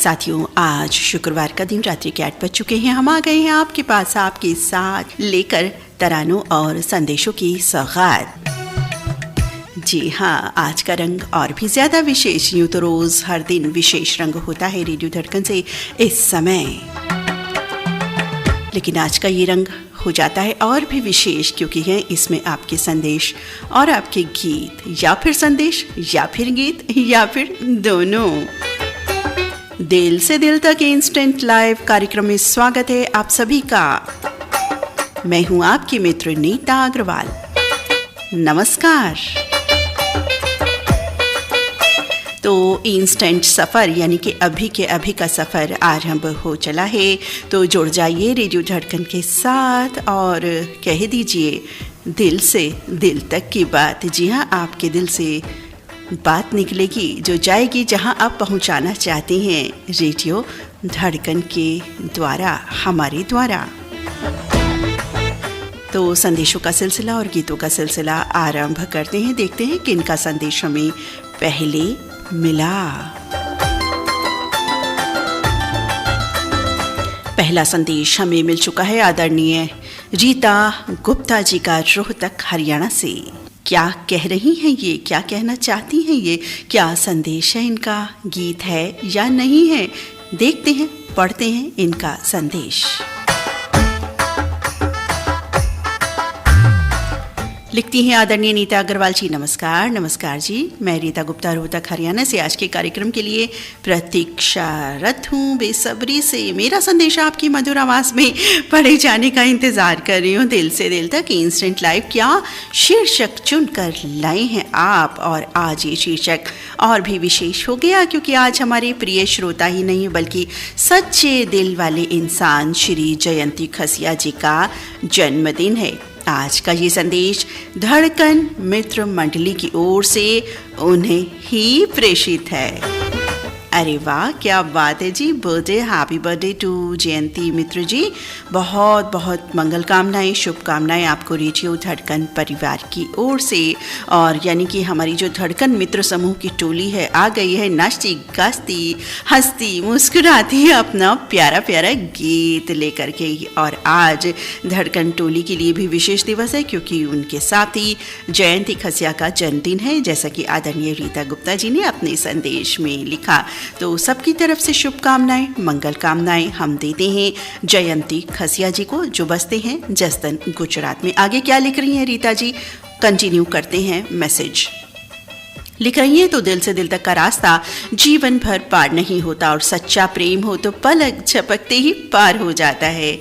साथियों, आज शुक्रवार का दिन रात्रि के 8 बज चुके हैं। हम आ गए हैं आपके पास आपके साथ लेकर तरानों और संदेशों की सौगात। जी हाँ, आज का रंग और भी ज्यादा विशेष। यूं तो रोज हर दिन विशेष रंग होता है रेडियो धड़कन से इस समय, लेकिन आज का ये रंग हो जाता है और भी विशेष क्योंकि है इसमें आपके संदेश और आपके गीत, या फिर संदेश या फिर गीत या फिर दोनों। दिल से दिल तक इंस्टेंट लाइव कार्यक्रम में स्वागत है आप सभी का। मैं हूं आपकी मित्र नीता अग्रवाल। नमस्कार। तो इंस्टेंट सफ़र यानी कि अभी के अभी का सफ़र आरंभ हो चला है, तो जुड़ जाइए रेडियो धड़कन के साथ और कह दीजिए दिल से दिल तक की बात। जी हाँ, आपके दिल से बात निकलेगी जो जाएगी जहां आप पहुंचाना चाहते हैं रेडियो धड़कन के द्वारा, हमारे द्वारा। तो संदेशों का सिलसिला और गीतों का सिलसिला आरंभ करते हैं। देखते हैं किनका संदेश हमें पहले मिला। पहला संदेश हमें मिल चुका है आदरणीय रीता गुप्ता जी का, रोहतक हरियाणा से। क्या कह रही हैं ये, क्या कहना चाहती हैं ये, क्या संदेश है इनका, गीत है या नहीं है? देखते हैं, पढ़ते हैं इनका संदेश। लिखती हैं आदरणीय नीता अग्रवाल जी। नमस्कार। नमस्कार जी, मैं रीता गुप्ता रोहतक हरियाणा से आज के कार्यक्रम के लिए प्रतीक्षारत हूँ बेसब्री से। मेरा संदेश आपकी मधुर आवाज़ में पढ़े जाने का इंतज़ार कर रही हूँ। दिल से दिल तक इंस्टेंट लाइव क्या शीर्षक चुनकर लाए हैं आप, और आज ये शीर्षक और भी विशेष हो गया क्योंकि आज हमारे प्रिय श्रोता ही नहीं बल्कि सच्चे दिल वाले इंसान श्री जयंती खसिया जी का जन्मदिन है। आज का ये संदेश धड़कन मित्र मंडली की ओर से उन्हें ही प्रेषित है। अरे वाह, क्या बात है जी। बर्थडे, हैप्पी बर्थडे टू जयंती मित्र जी। बहुत बहुत मंगल कामनाएं, शुभकामनाएं आपको रेडियो धड़कन परिवार की ओर से। और यानी कि हमारी जो धड़कन मित्र समूह की टोली है आ गई है नाचती गाती हंसती मुस्कुराती अपना प्यारा प्यारा गीत लेकर के। और आज धड़कन टोली के लिए भी विशेष दिवस है क्योंकि उनके साथ ही जयंती खसिया का जन्मदिन है, जैसा कि आदरणीय रीता गुप्ता जी ने अपने संदेश में लिखा। तो सबकी तरफ से शुभकामनाएं, मंगल कामनाएं हम देते हैं जयंती खसिया जी को, जो बसते हैं जसदन, गुजरात में। आगे क्या लिख रही हैं रीता जी, कंटिन्यू करते हैं मैसेज। लिख रही हैं, तो दिल से दिल तक का रास्ता जीवन भर पार नहीं होता और सच्चा प्रेम हो तो पलक झपकते ही पार हो जाता है।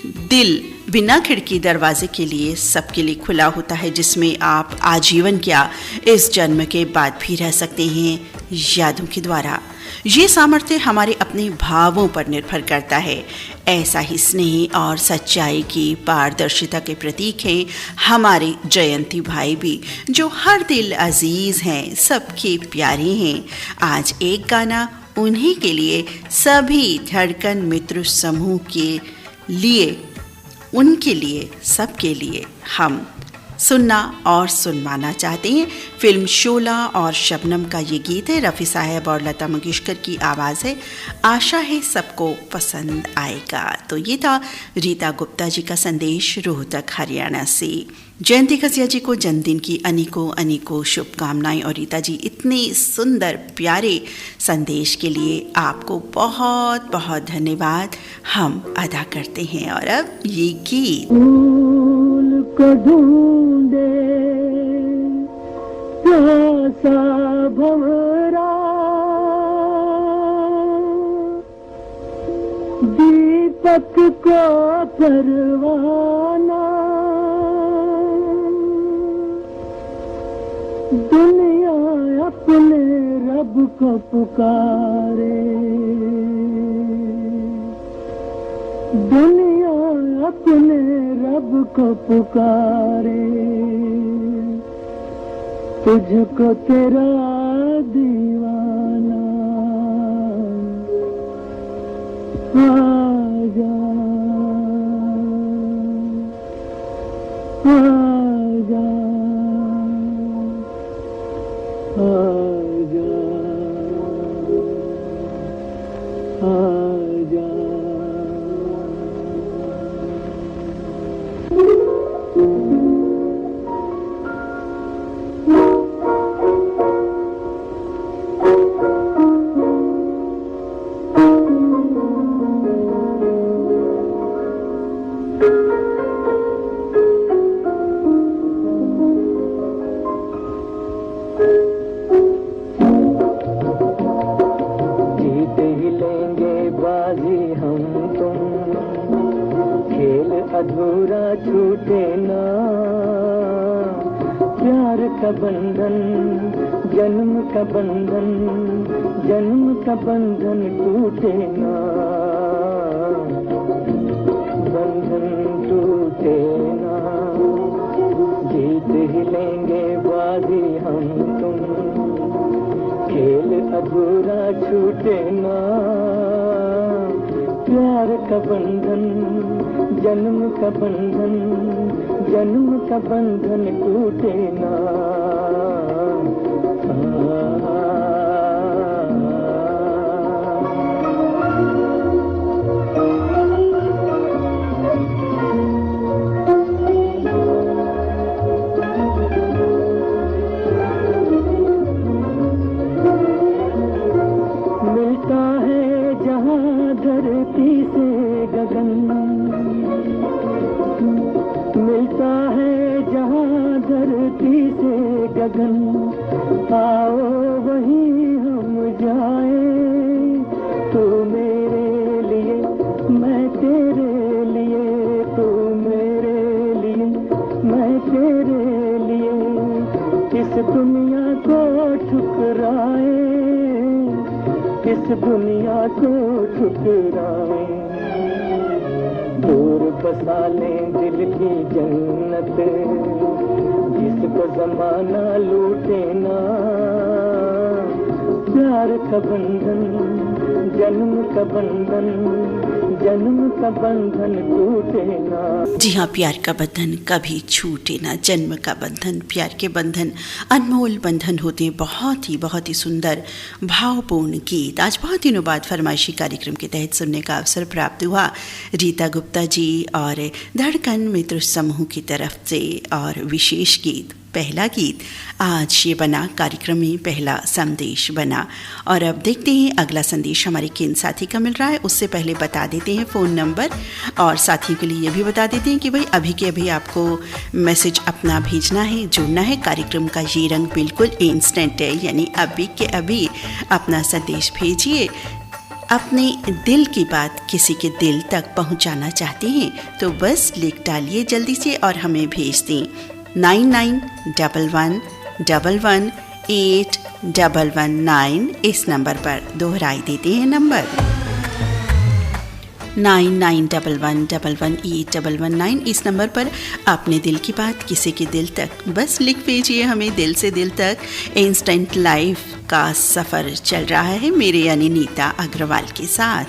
दिल बिना खिड़की दरवाजे के लिए सबके लिए खुला होता है, जिसमें आप आजीवन क्या इस जन्म के बाद भी रह सकते हैं यादों के द्वारा। ये सामर्थ्य हमारे अपने भावों पर निर्भर करता है। ऐसा ही स्नेह और सच्चाई की पारदर्शिता के प्रतीक हैं हमारे जयंती भाई भी, जो हर दिल अजीज हैं, सबके प्यारे हैं। आज एक गाना उन्हीं के लिए, सभी धड़कन मित्र समूह के लिए, उनके लिए, सबके लिए हम सुनना और सुनवाना चाहते हैं। फिल्म शोला और शबनम का ये गीत है, रफ़ी साहब और लता मंगेशकर की आवाज़ है। आशा है सबको पसंद आएगा। तो ये था रीता गुप्ता जी का संदेश रोहतक हरियाणा से। जयंती खसिया जी को जन्मदिन की अनेकों अनेकों शुभकामनाएं। और रीता जी, इतने सुंदर प्यारे संदेश के लिए आपको बहुत बहुत धन्यवाद हम अदा करते हैं। और अब ये गीत को ढूंढे प्यासा भंवरा, दीपक को परवाना, दुनिया अपने रब को पुकारे, दुनिया अपने रब को पुकारे, तुझको तेरा दीवाना आजा आजा आजा आजा। अधूरा छूटे ना प्यार का बंधन, जन्म का बंधन, जन्म का बंधन टूटे ना, बंधन टूटे ना। जीत ही लेंगे बाजी हम तुम, खेल अधूरा छूटे ना प्यार का बंधन, जन्म का बंधन, जन्म का बंधन टूटे ना। मिलता है जहाँ धरती से गगन, मिलता है जहाँ धरती से गगन, आओ वहीं हम जाए। तू मेरे लिए मैं तेरे लिए, तू मेरे लिए मैं तेरे लिए, इस दुनिया को ठुकराए, इस दुनिया को ठुकराए। दूर बसा लें दिल की जन्नत, जिसको जमाना लूटे ना, प्यार का बंधन, जन्म का बंधन, जन्म का बंधन टूटे ना। जी हाँ, प्यार का बंधन कभी छूटे ना, जन्म का बंधन, प्यार के बंधन अनमोल बंधन होते हैं। बहुत ही सुंदर भावपूर्ण गीत आज बहुत दिनों बाद फरमाइशी कार्यक्रम के तहत सुनने का अवसर प्राप्त हुआ रीता गुप्ता जी और धड़कन मित्र समूह की तरफ से। और विशेष गीत, पहला गीत आज ये बना, कार्यक्रम में पहला संदेश बना। और अब देखते हैं अगला संदेश हमारे किन साथी का मिल रहा है। उससे पहले बता देते हैं फ़ोन नंबर, और साथियों के लिए ये भी बता देते हैं कि भाई अभी के अभी आपको मैसेज अपना भेजना है, जुड़ना है। कार्यक्रम का ये रंग बिल्कुल इंस्टेंट है, यानी अभी के अभी अपना संदेश भेजिए। अपने दिल की बात किसी के दिल तक पहुंचाना चाहते हैं तो बस लिख डालिए जल्दी से और हमें भेज दें 9911118119 इस नंबर पर। दोहराई देते हैं नंबर 9911118119। इस नंबर पर अपने दिल की बात किसी के दिल तक बस लिख भेजिए हमें, दिल से दिल तक। इंस्टेंट लाइफ का सफ़र चल रहा है मेरे यानी नीता अग्रवाल के साथ।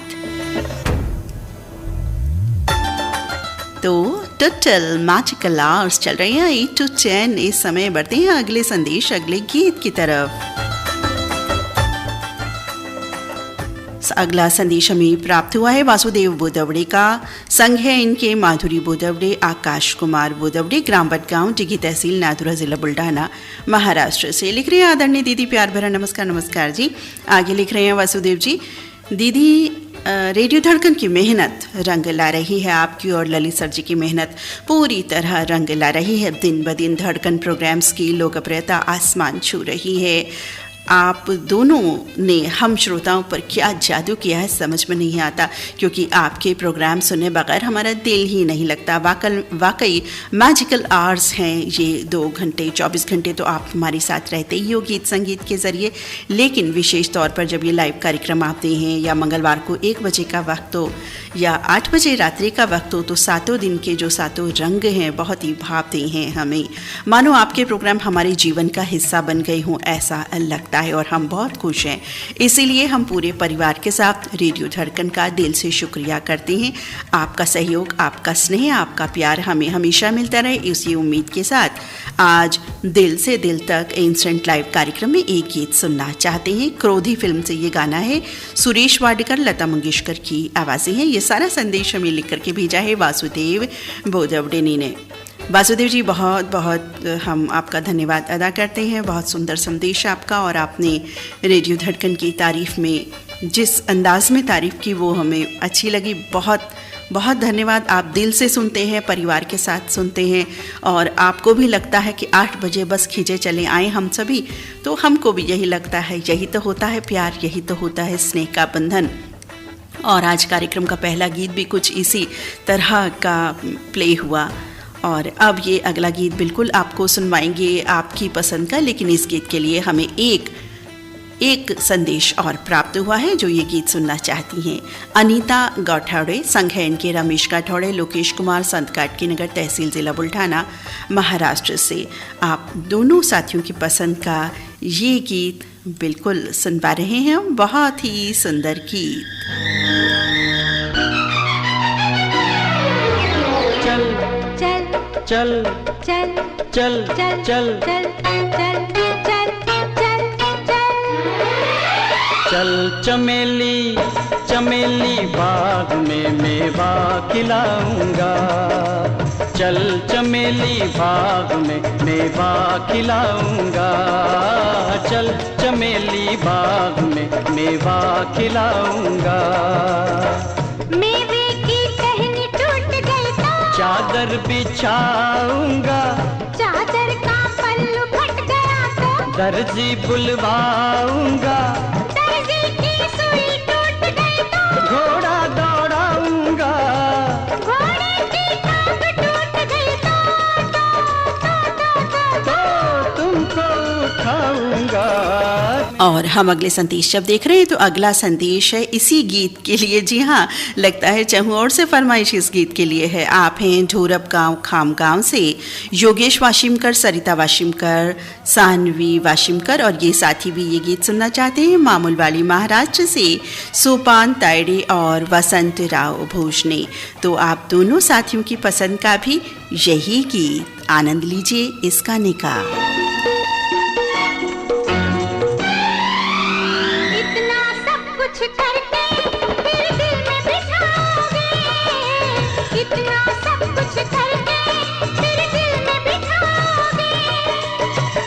तो टोटल मैजिकल आवर्स चल रहे हैं 8 to 10। इस समय बढ़ते हैं अगले संदेश, अगले गीत की तरफ। अगला संदेश हमें प्राप्त हुआ है वासुदेव बोदवड़े का। संग है इनके माधुरी बोदवड़े, आकाश कुमार बोदवड़े, ग्राम बटगांव, डिगी तहसील, नाथुरा, जिला बुल्ढाना, महाराष्ट्र से। लिख रहे हैं आदरणीय दीदी, प्यार भरा नमस्कार। नमस्कार जी। आगे लिख रहे हैं वासुदेव जी, दीदी रेडियो धड़कन की मेहनत रंग ला रही है, आपकी और ललित सर जी की मेहनत पूरी तरह रंग ला रही है। दिन ब दिन धड़कन प्रोग्राम्स की लोकप्रियता आसमान छू रही है। आप दोनों ने हम श्रोताओं पर क्या जादू किया है समझ में नहीं आता, क्योंकि आपके प्रोग्राम सुने बगैर हमारा दिल ही नहीं लगता। वाकई मैजिकल आवर्स हैं ये 2 घंटे 24 घंटे तो आप हमारे साथ रहते ही हो गीत संगीत के ज़रिए। लेकिन विशेष तौर पर जब ये लाइव कार्यक्रम आते हैं या मंगलवार को 1 बजे का वक्त हो या 8 बजे रात्रि का वक्त हो, तो 7 दिन के जो 7 रंग हैं बहुत ही भावते हैं हमें। मानो आपके प्रोग्राम हमारे जीवन का हिस्सा बन गए हों ऐसा लगता लगता है और हम बहुत खुश हैं। इसीलिए हम पूरे परिवार के साथ रेडियो धड़कन का दिल से शुक्रिया करते हैं। आपका सहयोग, आपका स्नेह, आपका प्यार हमें हमेशा मिलता रहे, इसी उम्मीद के साथ आज दिल से दिल तक इंस्टेंट लाइव कार्यक्रम में एक गीत सुनना चाहते हैं। क्रोधी फिल्म से ये गाना है, सुरेश वाडकर, लता मंगेशकर की आवाज़ें हैं। ये सारा संदेश हमें लिख करके भेजा है वासुदेव बोदवडेनी ने। वासुदेव जी, बहुत बहुत हम आपका धन्यवाद अदा करते हैं। बहुत सुंदर संदेश आपका, और आपने रेडियो धड़कन की तारीफ़ में जिस अंदाज में तारीफ़ की वो हमें अच्छी लगी। बहुत बहुत धन्यवाद। आप दिल से सुनते हैं, परिवार के साथ सुनते हैं, और आपको भी लगता है कि 8 बजे बस खींचे चले आए हम सभी, तो हमको भी यही लगता है। यही तो होता है प्यार, यही तो होता है स्नेह का बंधन। और आज कार्यक्रम का पहला गीत भी कुछ इसी तरह का प्ले हुआ, और अब ये अगला गीत बिल्कुल आपको सुनवाएंगे आपकी पसंद का। लेकिन इस गीत के लिए हमें एक संदेश और प्राप्त हुआ है जो ये गीत सुनना चाहती हैं। अनीता गौठाड़े, संग है इनके रमेश गौठाड़े, लोकेश कुमार, संत काटकी नगर, तहसील जिला बुल्ढाना, महाराष्ट्र से। आप दोनों साथियों की पसंद का ये गीत बिल्कुल सुन पा रहे हैं हम। बहुत ही सुंदर गीत। चल चल चल चल चल चल चल चल चमेली चमेली बाग में मेवा खिलाऊंगा। चल चमेली बाग में मेवा खिलाऊंगा। चल चमेली बाग में मेवा खिलाऊंगा। मेवे की टहनी टूट गई तो चादर बिछाऊंगा। चादर का पल्लू फट गया तो दर्जी बुलवाऊंगा। दर्जी की सुई टूट गई तो घोड़ा दौड़ाऊंगा। घोड़े की टांग टूट गई तो तुमको उठाऊंगा। और हम अगले संदेश जब देख रहे हैं तो अगला संदेश है इसी गीत के लिए। जी हाँ, लगता है चहुओर से फरमाइश इस गीत के लिए है। आप हैं ढोरप गांव खामगांव से योगेश वाशिमकर, सरिता वाशिमकर, सानवी वाशिमकर, और ये साथी भी ये गीत सुनना चाहते हैं। मामूलवाली महाराष्ट्र से सोपान तायडे और वसंत राव भोजने। तो आप दोनों साथियों की पसंद का भी यही गीत आनंद लीजिए इस गाने का। इतना सब कुछ करके फिर दिल में बिठाओगे। इतना सब कुछ करके फिर दिल में बिठाओगे।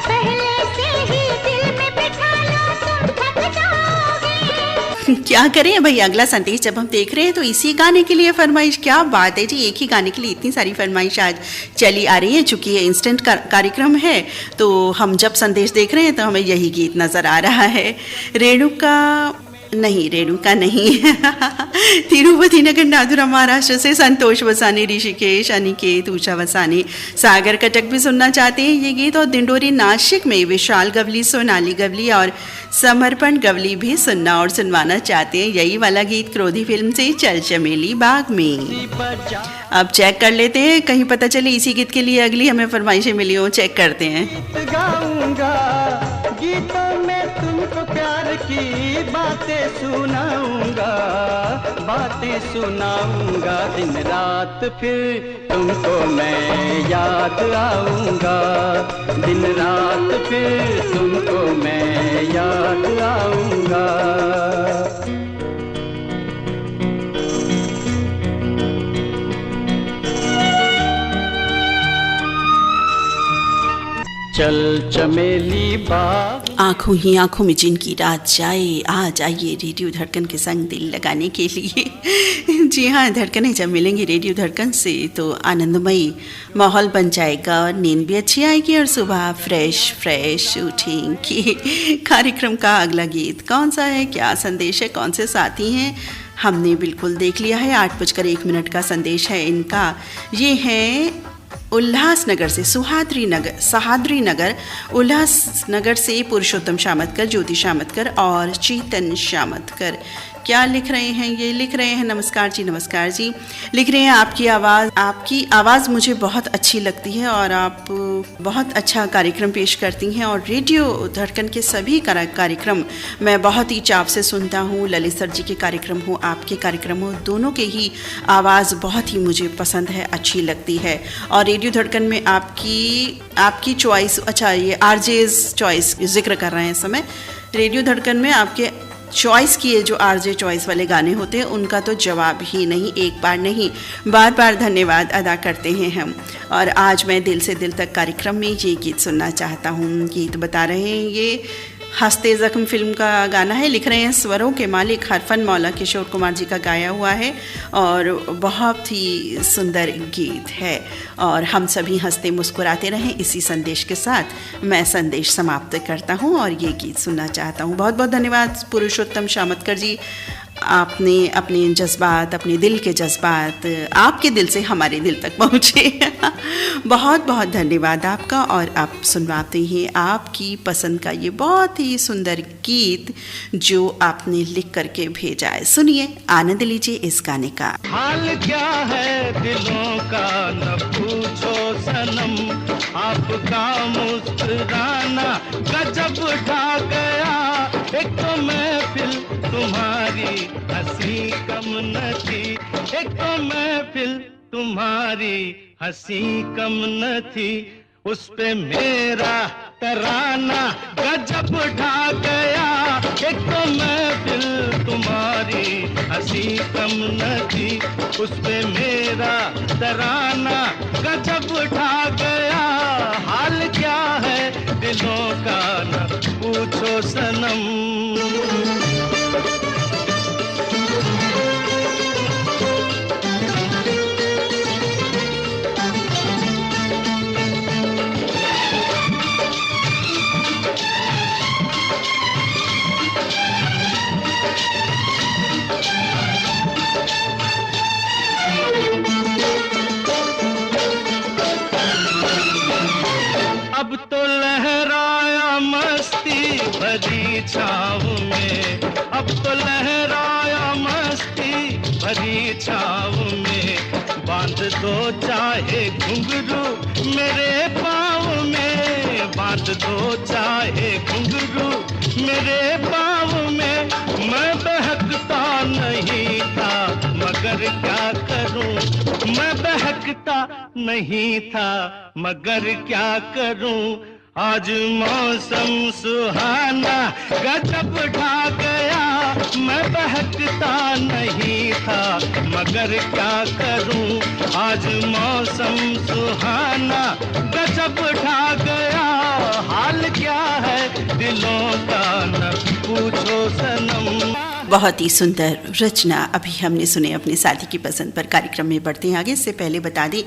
पहले से ही दिल में बिठा लो तुम थक जाओगे। क्या करें भाई, अगला संदेश जब हम देख रहे हैं तो इसी गाने के लिए फरमाइश। क्या बात है जी, एक ही गाने के लिए इतनी सारी फरमाइश आज चली आ रही है। चूंकि ये इंस्टेंट कार्यक्रम है तो हम जब संदेश देख रहे हैं तो हमें यही गीत नज़र आ रहा है। रेणुका नहीं तिरुपति नगर नादुरा महाराष्ट्र से संतोष वसाने, ऋषिकेश, अनिकेत, ऊषा वसाने, सागर कटक भी सुनना चाहते हैं ये गीत। और दिंडोरी नासिक में विशाल गवली, सोनाली गवली और समर्पण गवली भी सुनना और सुनवाना चाहते हैं यही वाला गीत क्रोधी फिल्म से, चल चमेली बाग में। अब चेक कर लेते हैं, कहीं पता चले इसी गीत के लिए अगली हमें फरमाइशें मिली हो। चेक करते हैं। गाऊंगा गीतों में तुमको प्यार की बातें सुनाऊंगा। दिन रात फिर तुमको मैं याद आऊंगा। दिन रात फिर तुमको मैं याद आऊंगा। चल चमेली बाग। आंखों ही आंखों में जिनकी रात जाए, आ जाइए रेडियो धड़कन के संग दिल लगाने के लिए। जी हाँ, धड़कनें जब मिलेंगी रेडियो धड़कन से तो आनंदमयी माहौल बन जाएगा, नींद भी अच्छी आएगी और सुबह फ्रेश उठेंगी। कार्यक्रम का अगला गीत कौन सा है, क्या संदेश है, कौन से साथी हैं, हमने बिल्कुल देख लिया है। 8:01 का संदेश है इनका। ये है उल्लासनगर से सहाद्री नगर उल्लासनगर से पुरुषोत्तम शामतकर, ज्योति शामतकर और चेतन शामतकर क्या लिख रहे हैं? ये लिख रहे हैं, नमस्कार जी, लिख रहे हैं आपकी आवाज़ मुझे बहुत अच्छी लगती है और आप बहुत अच्छा कार्यक्रम पेश करती हैं और रेडियो धड़कन के सभी कार्यक्रम मैं बहुत ही चाव से सुनता हूँ। ललित सर जी के कार्यक्रम हो, आपके कार्यक्रम हो, दोनों के ही आवाज़ बहुत ही मुझे पसंद है, अच्छी लगती है। और रेडियो धड़कन में आपकी चॉइस, अच्छा ये आरजेज चॉइस जिक्र कर रहे हैं इस समय, रेडियो धड़कन में आपके चॉइस किए जो आरजे चॉइस वाले गाने होते हैं उनका तो जवाब ही नहीं, एक बार नहीं बार बार धन्यवाद अदा करते हैं हम। और आज मैं दिल से दिल तक कार्यक्रम में ये गीत सुनना चाहता हूँ। गीत बता रहे हैं ये हंसते ज़ख्म फिल्म का गाना है। लिख रहे हैं स्वरों के मालिक हरफन मौला किशोर कुमार जी का गाया हुआ है और बहुत ही सुंदर गीत है। और हम सभी हंसते मुस्कुराते रहें, इसी संदेश के साथ मैं संदेश समाप्त करता हूँ और ये गीत सुनना चाहता हूँ। बहुत बहुत धन्यवाद पुरुषोत्तम शामतकर जी, आपने अपने जज्बात, अपने दिल के जज्बात आपके दिल से हमारे दिल तक पहुँचे। बहुत बहुत धन्यवाद आपका। और आप सुनवाते हैं आपकी पसंद का ये बहुत ही सुंदर गीत जो आपने लिख करके भेजा है। सुनिए, आनंद लीजिए इस गाने का। हाल क्या है दिलों का न पूछो सनम, आपका मुस्कुराना गजब ढा गया। एक तो महफिल तुम्हारी हंसी कम न थी, एक तो महफिल तुम्हारी हंसी कम न थी, उस पे मेरा तराना गजब ढा गया। एक तो महफिल तुम्हारी हंसी कम न थी, उस पे मेरा तराना गजब ढा गया। हाल क्या है दिलों का न पूछो सनम। अब तो लहराया मस्ती भरी छाँव में, अब तो लहराया मस्ती भरी छाँव में। बांध दो चाहे घुंघरू मेरे पाँव में, बांध दो चाहे घुंघरू मेरे पाँव में। मैं बहकता नहीं था मगर क्या करूं, मैं बहकता नहीं था मगर क्या करूं। आज मौसम सुहाना गजब ढा गया, मैं बहकता नहीं था मगर क्या करूं। आज मौसम सुहाना गजब ढा गया। हाल क्या है दिलों का न पूछो सनम। बहुत ही सुंदर रचना अभी हमने सुने अपने साथी की पसंद पर। कार्यक्रम में बढ़ते हैं आगे, इससे पहले बता दें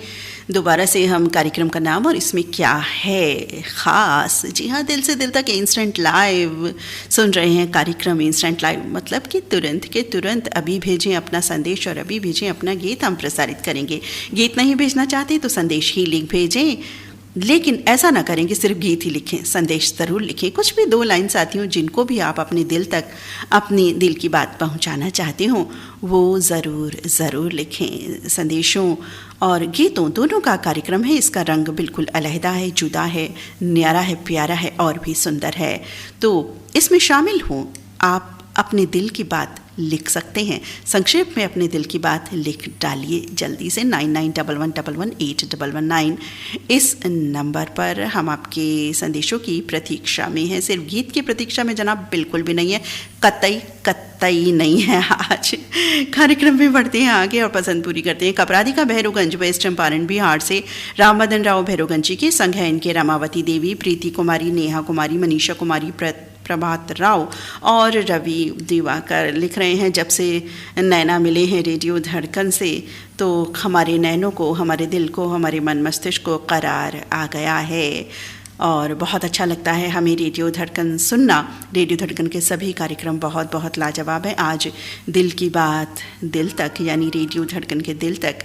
दोबारा से हम कार्यक्रम का नाम और इसमें क्या है ख़ास। जी हाँ, दिल से दिल तक इंस्टेंट लाइव सुन रहे हैं कार्यक्रम। इंस्टेंट लाइव मतलब कि तुरंत के तुरंत अभी भेजें अपना संदेश और अभी भेजें अपना गीत, हम प्रसारित करेंगे। गीत नहीं भेजना चाहते तो संदेश ही लिख भेजें, लेकिन ऐसा ना करें कि सिर्फ गीत ही लिखें, संदेश ज़रूर लिखें। कुछ भी 2 लाइन साथियों जिनको भी आप अपने दिल तक अपनी दिल की बात पहुंचाना चाहते हो वो ज़रूर लिखें। संदेशों और गीतों दोनों का कार्यक्रम है, इसका रंग बिल्कुल अलहदा है, जुदा है, न्यारा है, प्यारा है और भी सुंदर है। तो इसमें शामिल हों, आप अपने दिल की बात लिख सकते हैं। संक्षेप में अपने दिल की बात लिख डालिए जल्दी से 9911118119 इस नंबर पर। हम आपके संदेशों की प्रतीक्षा में हैं। सिर्फ गीत की प्रतीक्षा में जनाब बिल्कुल भी नहीं है, कतई नहीं है। आज कार्यक्रम में बढ़ते हैं आगे और पसंद पूरी करते हैं। कपरादी का भैरोगंज वेस्ट चंपारण बिहार से रामबदन राव भैरोगंजी के संग हैं इनके रामावती देवी, प्रीति कुमारी, नेहा कुमारी, मनीषा कुमारी, प्रभात राव और रवि दिवाकर। लिख रहे हैं जब से नैना मिले हैं रेडियो धड़कन से तो हमारे नैनों को, हमारे दिल को, हमारे मन मस्तिष्क को करार आ गया है और बहुत अच्छा लगता है हमें रेडियो धड़कन सुनना। रेडियो धड़कन के सभी कार्यक्रम बहुत बहुत लाजवाब हैं। आज दिल की बात दिल तक यानी रेडियो धड़कन के दिल तक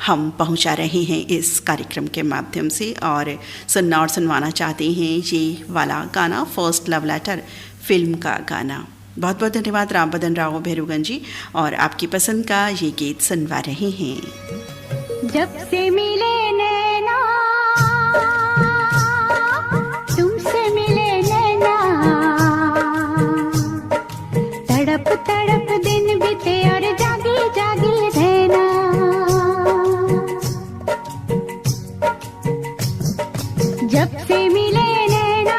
हम पहुंचा रहे हैं इस कार्यक्रम के माध्यम से और सुनना और सुनवाना चाहते हैं ये वाला गाना, फर्स्ट लव लेटर फिल्म का गाना। बहुत बहुत धन्यवाद राम बदन राव भैरूगंज जी, और आपकी पसंद का ये गीत सुनवा रहे हैं। जब से मिले नैना, तुमसे मिले नैना, तड़प तड़प दिन बीते और जागी जागी रहना। जब से मिले नैना,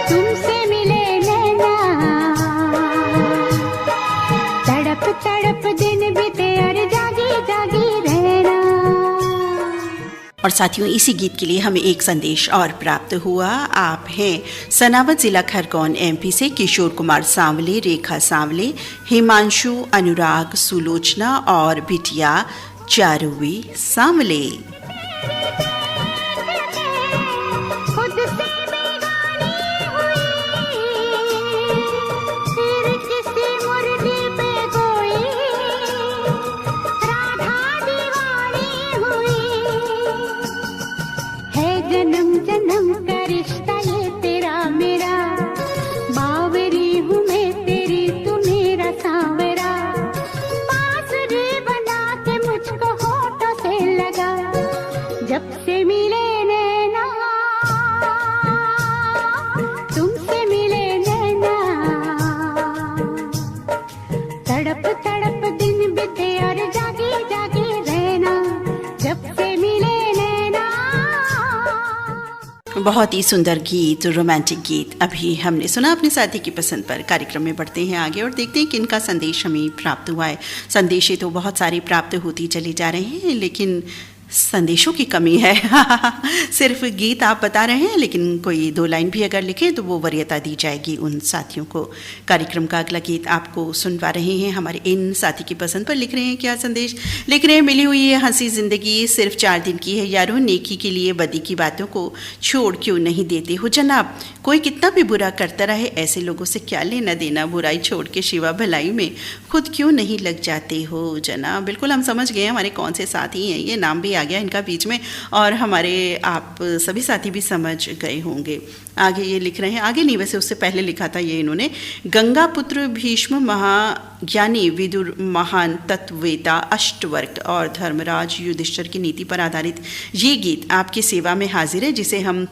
तुमसे मिले नैना, तड़प तड़प दिन बीते और जागी जागी रहना। और साथियों, इसी गीत के लिए हमें एक संदेश और प्राप्त हुआ। आप हैं सनावद जिला खरगोन MP से किशोर कुमार सांवले, रेखा सांवले, हिमांशु, अनुराग, सुलोचना और बिटिया चारुवी सांवले। खुद से बेगानी हुई, फिर किसी मुर्गी पे कोई राधा दीवानी हुई। है जन्म जन्म का रिश्ता ये तेरा मेरा, बावरी हूँ मैं तेरी, तू मेरा सांवरा। बांसुरी बना के मुझको होठों से लगा, जब से मिले नैना, तुमसे मिले नैना, तड़प तड़प दिन बीते और जागी जागी रहना। जब से मिले नैना। बहुत ही सुंदर गीत, रोमांटिक गीत अभी हमने सुना अपने साथी की पसंद पर। कार्यक्रम में बढ़ते हैं आगे और देखते हैं किनका संदेश हमें प्राप्त हुआ है। संदेशें तो बहुत सारे प्राप्त होती चले जा रहे हैं, लेकिन संदेशों की कमी है। सिर्फ गीत आप बता रहे हैं, लेकिन कोई 2 लाइन भी अगर लिखे तो वो वरीयता दी जाएगी उन साथियों को। कार्यक्रम का अगला गीत आपको सुनवा रहे हैं। हमारे इन साथी की पसंद पर लिख रहे हैं क्या संदेश? लिख रहे हैं, मिली हुई है हंसी जिंदगी सिर्फ 4 दिन की है यारो, नेकी के लिए बदी की बातों को छोड़ क्यों नहीं देते हो जनाब। कोई कितना भी बुरा करता रहे, ऐसे लोगों से क्या लेना देना, बुराई छोड़ के शिवा भलाई में खुद क्यों नहीं लग जाते हो जनाब। बिल्कुल हम समझ गए हमारे कौन से साथी हैं, ये नाम भी आ गया इनका बीच में, और हमारे आप सभी साथी भी समझ गए होंगे। आगे ये लिख रहे हैं, आगे नहीं वैसे उससे पहले लिखा था ये इन्होंने, गंगा पुत्र भीष्म महाज्ञानी विदुर महान तत्ववेता अष्टवर्ग और धर्मराज युधिष्ठिर की नीति पर आधारित ये गीत आपकी सेवा में हाजिर है, जिसे हम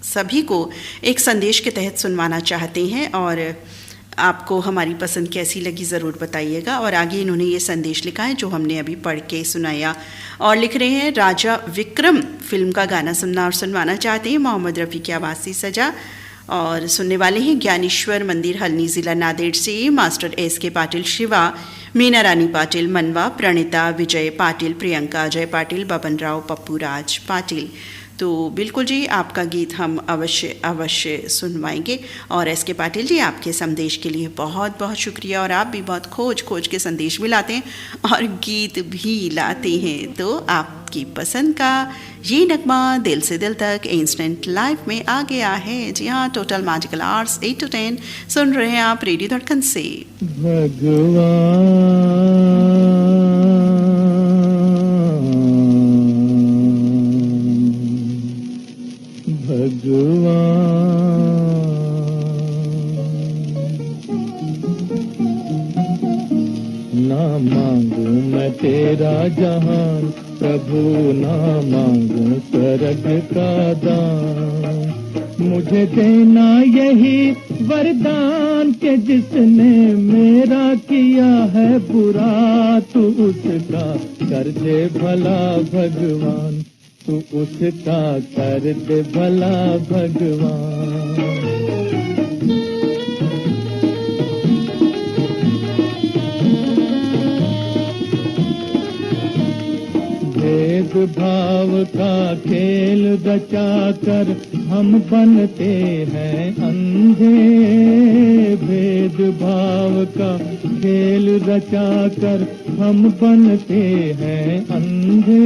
सभी को एक संदेश के तहत सुनवाना चाहते हैं, और आपको हमारी पसंद कैसी लगी ज़रूर बताइएगा। और आगे इन्होंने ये संदेश लिखा है जो हमने अभी पढ़ के सुनाया, और लिख रहे हैं, राजा विक्रम फिल्म का गाना सुनना और सुनवाना चाहते हैं, मोहम्मद रफ़ी की आवाज़ से सजा। और सुनने वाले हैं ज्ञानेश्वर मंदिर हल्नी ज़िला नांदेड़ से मास्टर SK पाटिल, शिवा, मीना रानी पाटिल, मनवा, प्रणिता, विजय पाटिल, प्रियंका, अजय पाटिल, बबन राव, पप्पू राज पाटिल। तो बिल्कुल जी, आपका गीत हम अवश्य सुनवाएंगे। और SK पाटिल जी, आपके संदेश के लिए बहुत बहुत शुक्रिया। और आप भी बहुत खोज के संदेश भी लाते हैं और गीत भी लाते हैं। तो आपकी पसंद का ये नगमा दिल से दिल तक इंस्टेंट लाइव में आ गया है। जी हाँ, टोटल मैजिकल आवर्स 8 to 10 सुन रहे हैं आप रेडियो धड़कन से। ना मांगू मैं तेरा जहान प्रभु, ना मांगू स्वर्ग का दान, मुझे देना यही वरदान के जिसने मेरा किया है बुरा, तू उसका कर दे भला भगवान, तू उसका कर दे भला भगवान। भेदभाव का खेल रचाकर हम बनते हैं अंधे, भेदभाव का खेल रचाकर हम बनते हैं अंधे।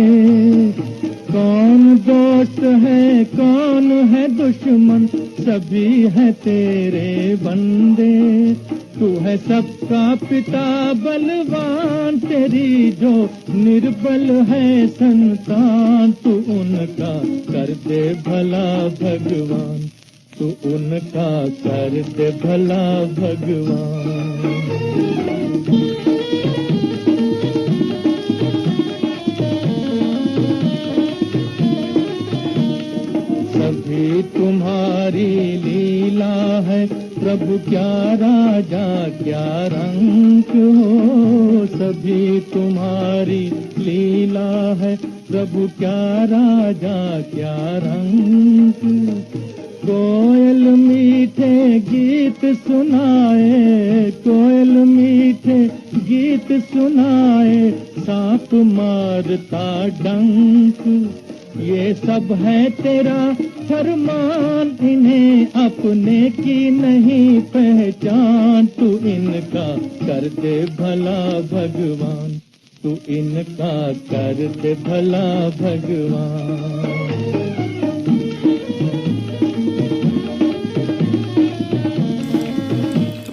कौन दोस्त है कौन है दुश्मन, सभी है तेरे बंदे, तू है सबका पिता बलवान, तेरी जो निर्बल है संतान, तू उनका कर दे भला भगवान, तू उनका कर दे भला भगवान। सभी तुम्हारी लीला है प्रभु, क्या राजा क्या रंग हो। सभी तुम्हारी लीला है प्रभु, क्या राजा क्या रंग। कोयल मीठे गीत सुनाए, कोयल मीठे गीत सुनाए, सांप मारता डंक। ये सब है तेरा फरमान, इन्हें अपने की नहीं पहचान। तू इनका कर दे भला भगवान, तू इनका कर दे भला भगवान।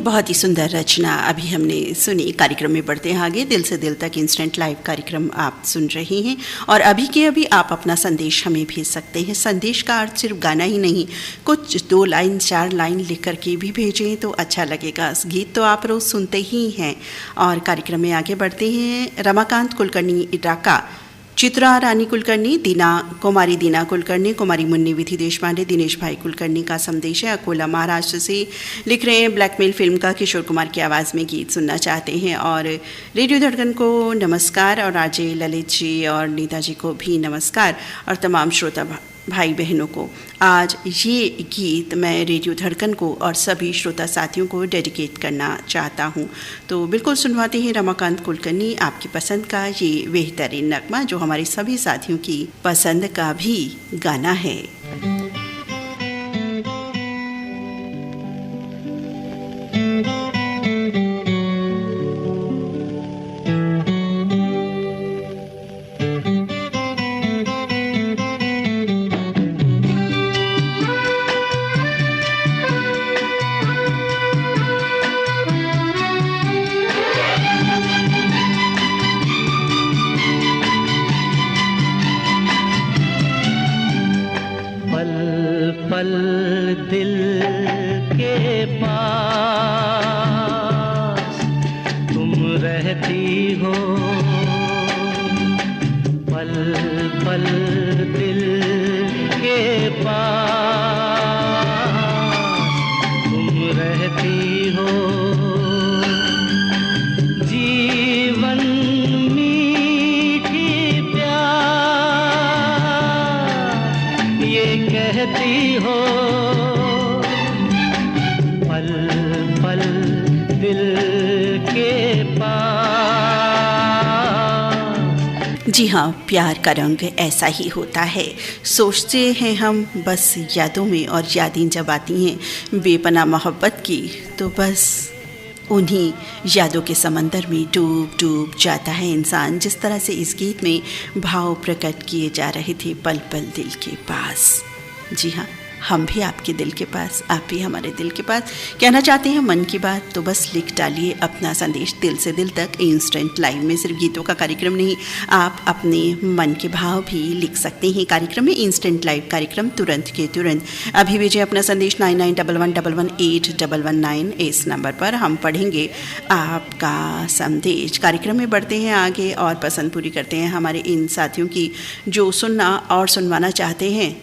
बहुत ही सुंदर रचना अभी हमने सुनी। कार्यक्रम में बढ़ते हैं आगे। दिल से दिल तक इंस्टेंट लाइव कार्यक्रम आप सुन रहे हैं और अभी के अभी आप अपना संदेश हमें भेज सकते हैं। संदेश का अर्थ सिर्फ गाना ही नहीं, कुछ 2 लाइन 4 लाइन लिख करके भी भेजें तो अच्छा लगेगा। गीत तो आप रोज़ सुनते ही हैं। और कार्यक्रम में आगे बढ़ते हैं। रमाकांत कुलकर्णी इटाका, चित्रा रानी कुलकर्णी, कुमारी दीना कुलकर्णी, कुमारी मुन्नी विधि देशपांडे, दिनेश भाई कुलकर्णी का संदेश है। अकोला महाराष्ट्र से लिख रहे हैं, ब्लैकमेल फिल्म का किशोर कुमार की आवाज़ में गीत सुनना चाहते हैं। और रेडियो धड़कन को नमस्कार और आरजे ललित जी और नीता जी को भी नमस्कार और तमाम श्रोता भाई बहनों को। आज ये गीत मैं रेडियो धड़कन को और सभी श्रोता साथियों को डेडिकेट करना चाहता हूँ। तो बिल्कुल सुनवाते हैं रमाकांत कुलकर्णी आपकी पसंद का ये बेहतरीन नगमा, जो हमारे सभी साथियों की पसंद का भी गाना है। जी हाँ, प्यार का रंग ऐसा ही होता है। सोचते हैं हम बस यादों में, और यादें जब आती हैं बेपनाह मोहब्बत की, तो बस उन्हीं यादों के समंदर में डूब डूब जाता है इंसान। जिस तरह से इस गीत में भाव प्रकट किए जा रहे थे, पल पल दिल के पास। जी हाँ, हम भी आपके दिल के पास, आप भी हमारे दिल के पास। कहना चाहते हैं मन की बात, तो बस लिख डालिए अपना संदेश दिल से दिल तक। इंस्टेंट लाइव में सिर्फ गीतों का कार्यक्रम नहीं, आप अपने मन के भाव भी लिख सकते हैं कार्यक्रम में। इंस्टेंट लाइव कार्यक्रम तुरंत के तुरंत। अभी भेजिए अपना संदेश 9911118119 इस नंबर पर। हम पढ़ेंगे आपका संदेश। कार्यक्रम में बढ़ते हैं आगे और पसंद पूरी करते हैं हमारे इन साथियों की जो सुनना और सुनवाना चाहते हैं।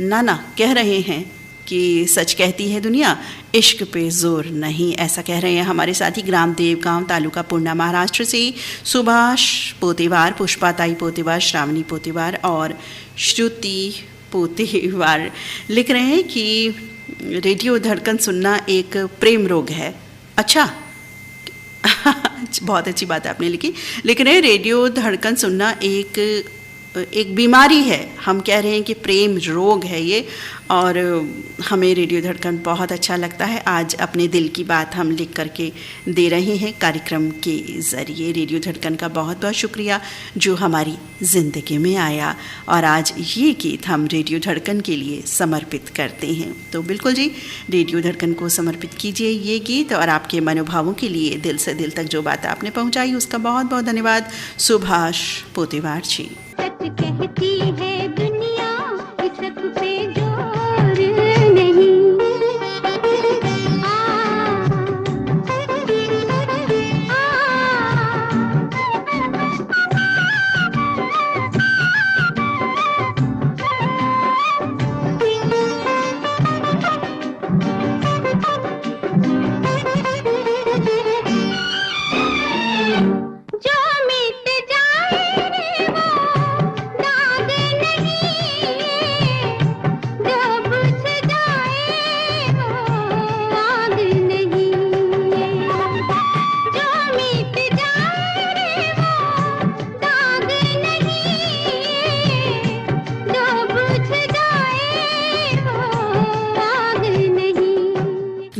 नाना कह रहे हैं कि सच कहती है दुनिया, इश्क पे जोर नहीं, ऐसा कह रहे हैं हमारे साथी ग्राम देवगांव, तालुका पूर्णा, महाराष्ट्र से सुभाष पोतेवार, पुष्पाताई पोतेवार, श्रावणी पोतेवार और श्रुति पोतेवार। लिख रहे हैं कि रेडियो धड़कन सुनना एक प्रेम रोग है। अच्छा बहुत अच्छी बात आपने लिखी। लिख रहे हैं रेडियो धड़कन सुनना एक बीमारी है। हम कह रहे हैं कि प्रेम रोग है ये, और हमें रेडियो धड़कन बहुत अच्छा लगता है। आज अपने दिल की बात हम लिख करके दे रहे हैं कार्यक्रम के ज़रिए। रेडियो धड़कन का बहुत बहुत शुक्रिया जो हमारी ज़िंदगी में आया, और आज ये गीत हम रेडियो धड़कन के लिए समर्पित करते हैं। तो बिल्कुल जी, रेडियो धड़कन को समर्पित कीजिए ये गीत, और आपके मनोभावों के लिए दिल से दिल तक जो बात आपने पहुँचाई उसका बहुत बहुत धन्यवाद सुभाष पोतेवार जी। कहती है दुनिया, इश्क पे जोर नहीं।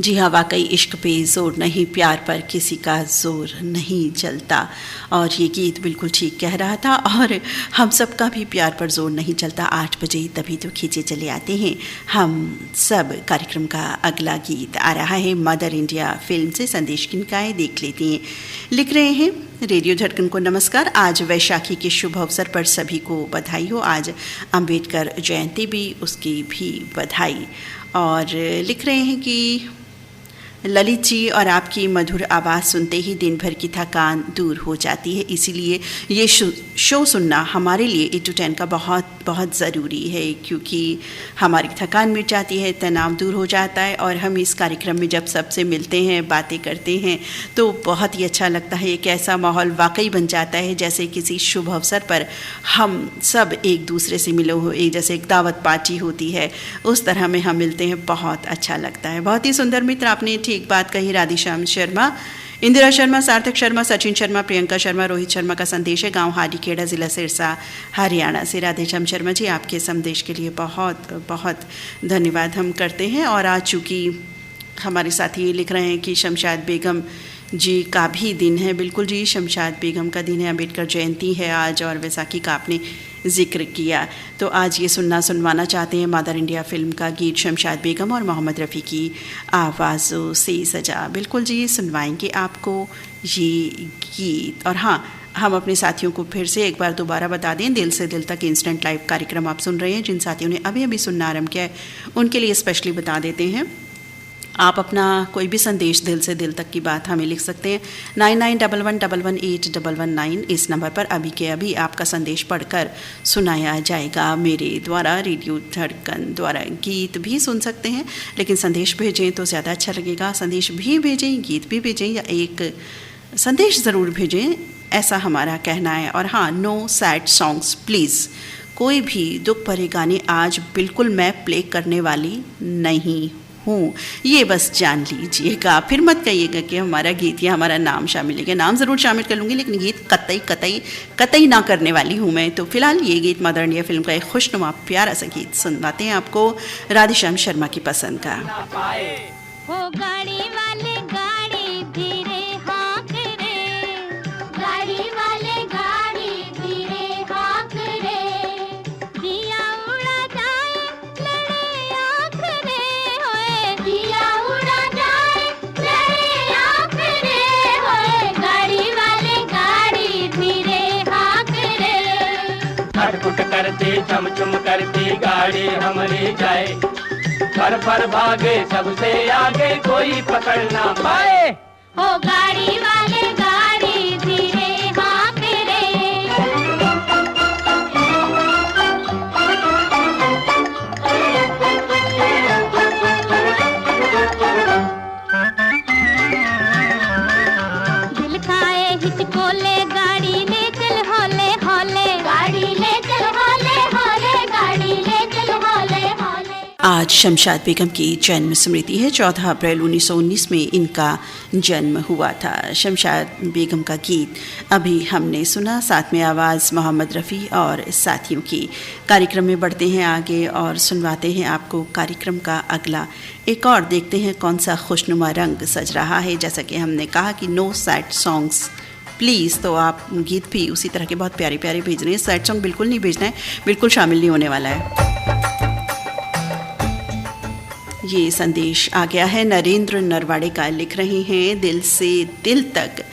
जी हाँ, वाकई इश्क पे ज़ोर नहीं, प्यार पर किसी का ज़ोर नहीं चलता। और ये गीत बिल्कुल ठीक कह रहा था। और हम सबका भी प्यार पर ज़ोर नहीं चलता। 8 बजे तभी तो खींचे चले आते हैं हम सब। कार्यक्रम का अगला गीत आ रहा है मदर इंडिया फिल्म से। संदेश किनका है देख लेते हैं। लिख रहे हैं, रेडियो धड़कन को नमस्कार। आज वैशाखी के शुभ अवसर पर सभी को बधाई हो। आज अंबेडकर जयंती भी, उसकी भी बधाई। और लिख रहे हैं कि ललित जी और आपकी मधुर आवाज़ सुनते ही दिन भर की थकान दूर हो जाती है, इसीलिए ये शो सुनना हमारे लिए 8 to 10 का बहुत बहुत ज़रूरी है, क्योंकि हमारी थकान मिट जाती है, तनाव दूर हो जाता है। और हम इस कार्यक्रम में जब सबसे मिलते हैं, बातें करते हैं, तो बहुत ही अच्छा लगता है। एक ऐसा माहौल वाकई बन जाता है जैसे किसी शुभ अवसर पर हम सब एक दूसरे से मिले हो, एक जैसे एक दावत पार्टी होती है, उस तरह में हम मिलते हैं। बहुत अच्छा लगता है। बहुत ही सुंदर मित्र, आपने ठीक बात कही। राधेश्याम शर्मा, इंदिरा शर्मा, सार्थक शर्मा, सचिन शर्मा, प्रियंका शर्मा, रोहित शर्मा का संदेश है। गांव हाडीखेड़ा, ज़िला सिरसा, हरियाणा से। राधेश्याम शर्मा जी, आपके संदेश के लिए बहुत बहुत धन्यवाद हम करते हैं। और आज चूँकि हमारे साथी लिख रहे हैं कि शमशाद बेगम जी का भी दिन है। बिल्कुल जी, शमशाद बेगम का दिन है, अम्बेडकर जयंती है आज, और वैसाखी का आपने जिक्र किया। तो आज ये सुनवाना चाहते हैं मदर इंडिया फिल्म का गीत, शमशाद बेगम और मोहम्मद रफ़ी की आवाज़ों से सजा। बिल्कुल जी, सुनवाएंगे आपको ये गीत। और हाँ, हम अपने साथियों को फिर से एक बार दोबारा बता दें, दिल से दिल तक इंस्टेंट लाइव कार्यक्रम आप सुन रहे हैं। जिन साथियों ने अभी अभी सुनना आरम्भ किया है, उनके लिए स्पेशली बता देते हैं, आप अपना कोई भी संदेश दिल से दिल तक की बात हमें लिख सकते हैं 9911118119। इस नंबर पर अभी के अभी आपका संदेश पढ़कर सुनाया जाएगा मेरे द्वारा, रेडियो धड़कन द्वारा। गीत भी सुन सकते हैं, लेकिन संदेश भेजें तो ज़्यादा अच्छा लगेगा। संदेश भी भेजें, गीत भी भेजें, या एक संदेश ज़रूर भेजें, ऐसा हमारा कहना है। और हाँ, नो सैड सॉन्ग्स प्लीज़। कोई भी दुख भरे गाने आज बिल्कुल मैं प्ले करने वाली नहीं हूँ, ये बस जान लीजिएगा। फिर मत कहिएगा कि हमारा गीत या हमारा नाम शामिल है। नाम ज़रूर शामिल कर लूँगी, लेकिन गीत कतई कतई कतई ना करने वाली हूँ मैं। तो फिलहाल ये गीत मदर इंडिया फिल्म का एक खुशनुमा प्यारा सा गीत सुनवाते हैं आपको, राधेश्याम शर्मा की पसंद का। हो गाड़ी वाले गाड़ी धीरे हाँक रे, गाड़ी वाले गाड़ी धीरे हाँक रे, दिया उड़ा जाए लड़े आँख रे, होए दिया उड़ा जाए लड़े आँख रे, होए गाड़ी वाले गाड़ी धीरे हाँक रे। खटपुट करती चम चम करती गाड़ी हमारी जाए, घर पर भागे सबसे आगे, कोई पकड़ ना पाए। हो गाड़ी वाले गाड़ी धीरे हाँक रे। दिल खाए हिचकोले, गाड़ी ले चल होले होले, गाड़ी ले चल होले होले, गाड़ी ले चल होले होले। आज शमशाद बेगम की जन्म स्मृति है। 14 अप्रैल 1919 में इनका जन्म हुआ था। शमशाद बेगम का गीत अभी हमने सुना, साथ में आवाज़ मोहम्मद रफ़ी और साथियों की। कार्यक्रम में बढ़ते हैं आगे और सुनवाते हैं आपको कार्यक्रम का अगला एक और। देखते हैं कौन सा खुशनुमा रंग सज रहा है। जैसा कि हमने कहा कि नो सैड सॉन्ग्स प्लीज़, तो आप गीत भी उसी तरह के बहुत प्यारे प्यारे भेज रहे हैं। सैड सॉन्ग बिल्कुल नहीं भेजना है, बिल्कुल शामिल नहीं होने वाला है। ये संदेश आ गया है नरेंद्र नरवाड़े का। लिख रहे हैं, दिल से दिल तक,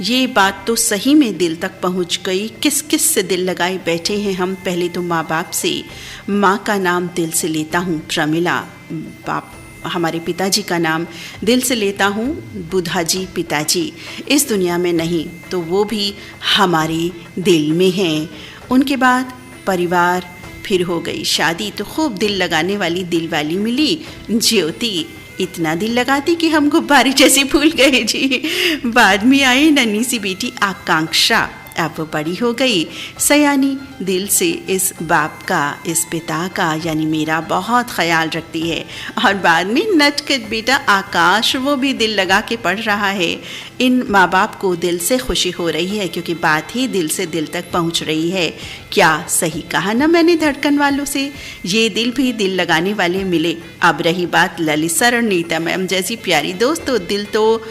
ये बात तो सही में दिल तक पहुंच गई। किस किस से दिल लगाए बैठे हैं हम, पहले तो माँ बाप से, माँ का नाम दिल से लेता हूँ प्रमिला, बाप हमारे पिताजी का नाम दिल से लेता हूँ बुधा जी पिताजी, इस दुनिया में नहीं तो वो भी हमारे दिल में हैं। उनके बाद परिवार, फिर हो गई शादी, तो खूब दिल लगाने वाली दिल वाली मिली ज्योति, इतना दिल लगाती कि हम गुब्बारे जैसे फूल गए जी। बाद में आई नन्ही सी बेटी आकांक्षा, अब वो बड़ी हो गई सयानी, दिल से इस बाप का, इस पिता का यानी मेरा बहुत ख्याल रखती है। और बाद में नटखट बेटा आकाश वो भी दिल लगा के पढ़ रहा है। इन माँ बाप को दिल से खुशी हो रही है क्योंकि बात ही दिल से दिल तक पहुँच रही है। क्या सही कहा ना मैंने धड़कन वालों से, ये दिल भी दिल लगाने वाले मिले। अब रही बात ललित सर और नीता मैम जैसी प्यारी दोस्त, तो दिल तो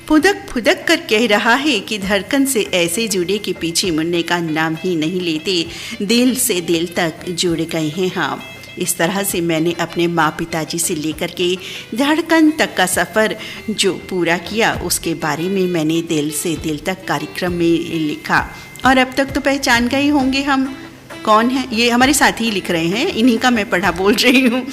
फुदक फुदक कर कह रहा है कि धड़कन से ऐसे जुड़े कि पीछे मुड़ने का नाम ही नहीं लेते, दिल से दिल तक जुड़ गए हैं हम। इस तरह से मैंने अपने माँ पिताजी से लेकर के धड़कन तक का सफ़र जो पूरा किया उसके बारे में मैंने दिल से दिल तक कार्यक्रम में लिखा। और अब तक तो पहचान गए होंगे हम कौन है। ये हमारे साथी लिख रहे हैं, इन्हीं का मैं पढ़ा बोल रही हूँ।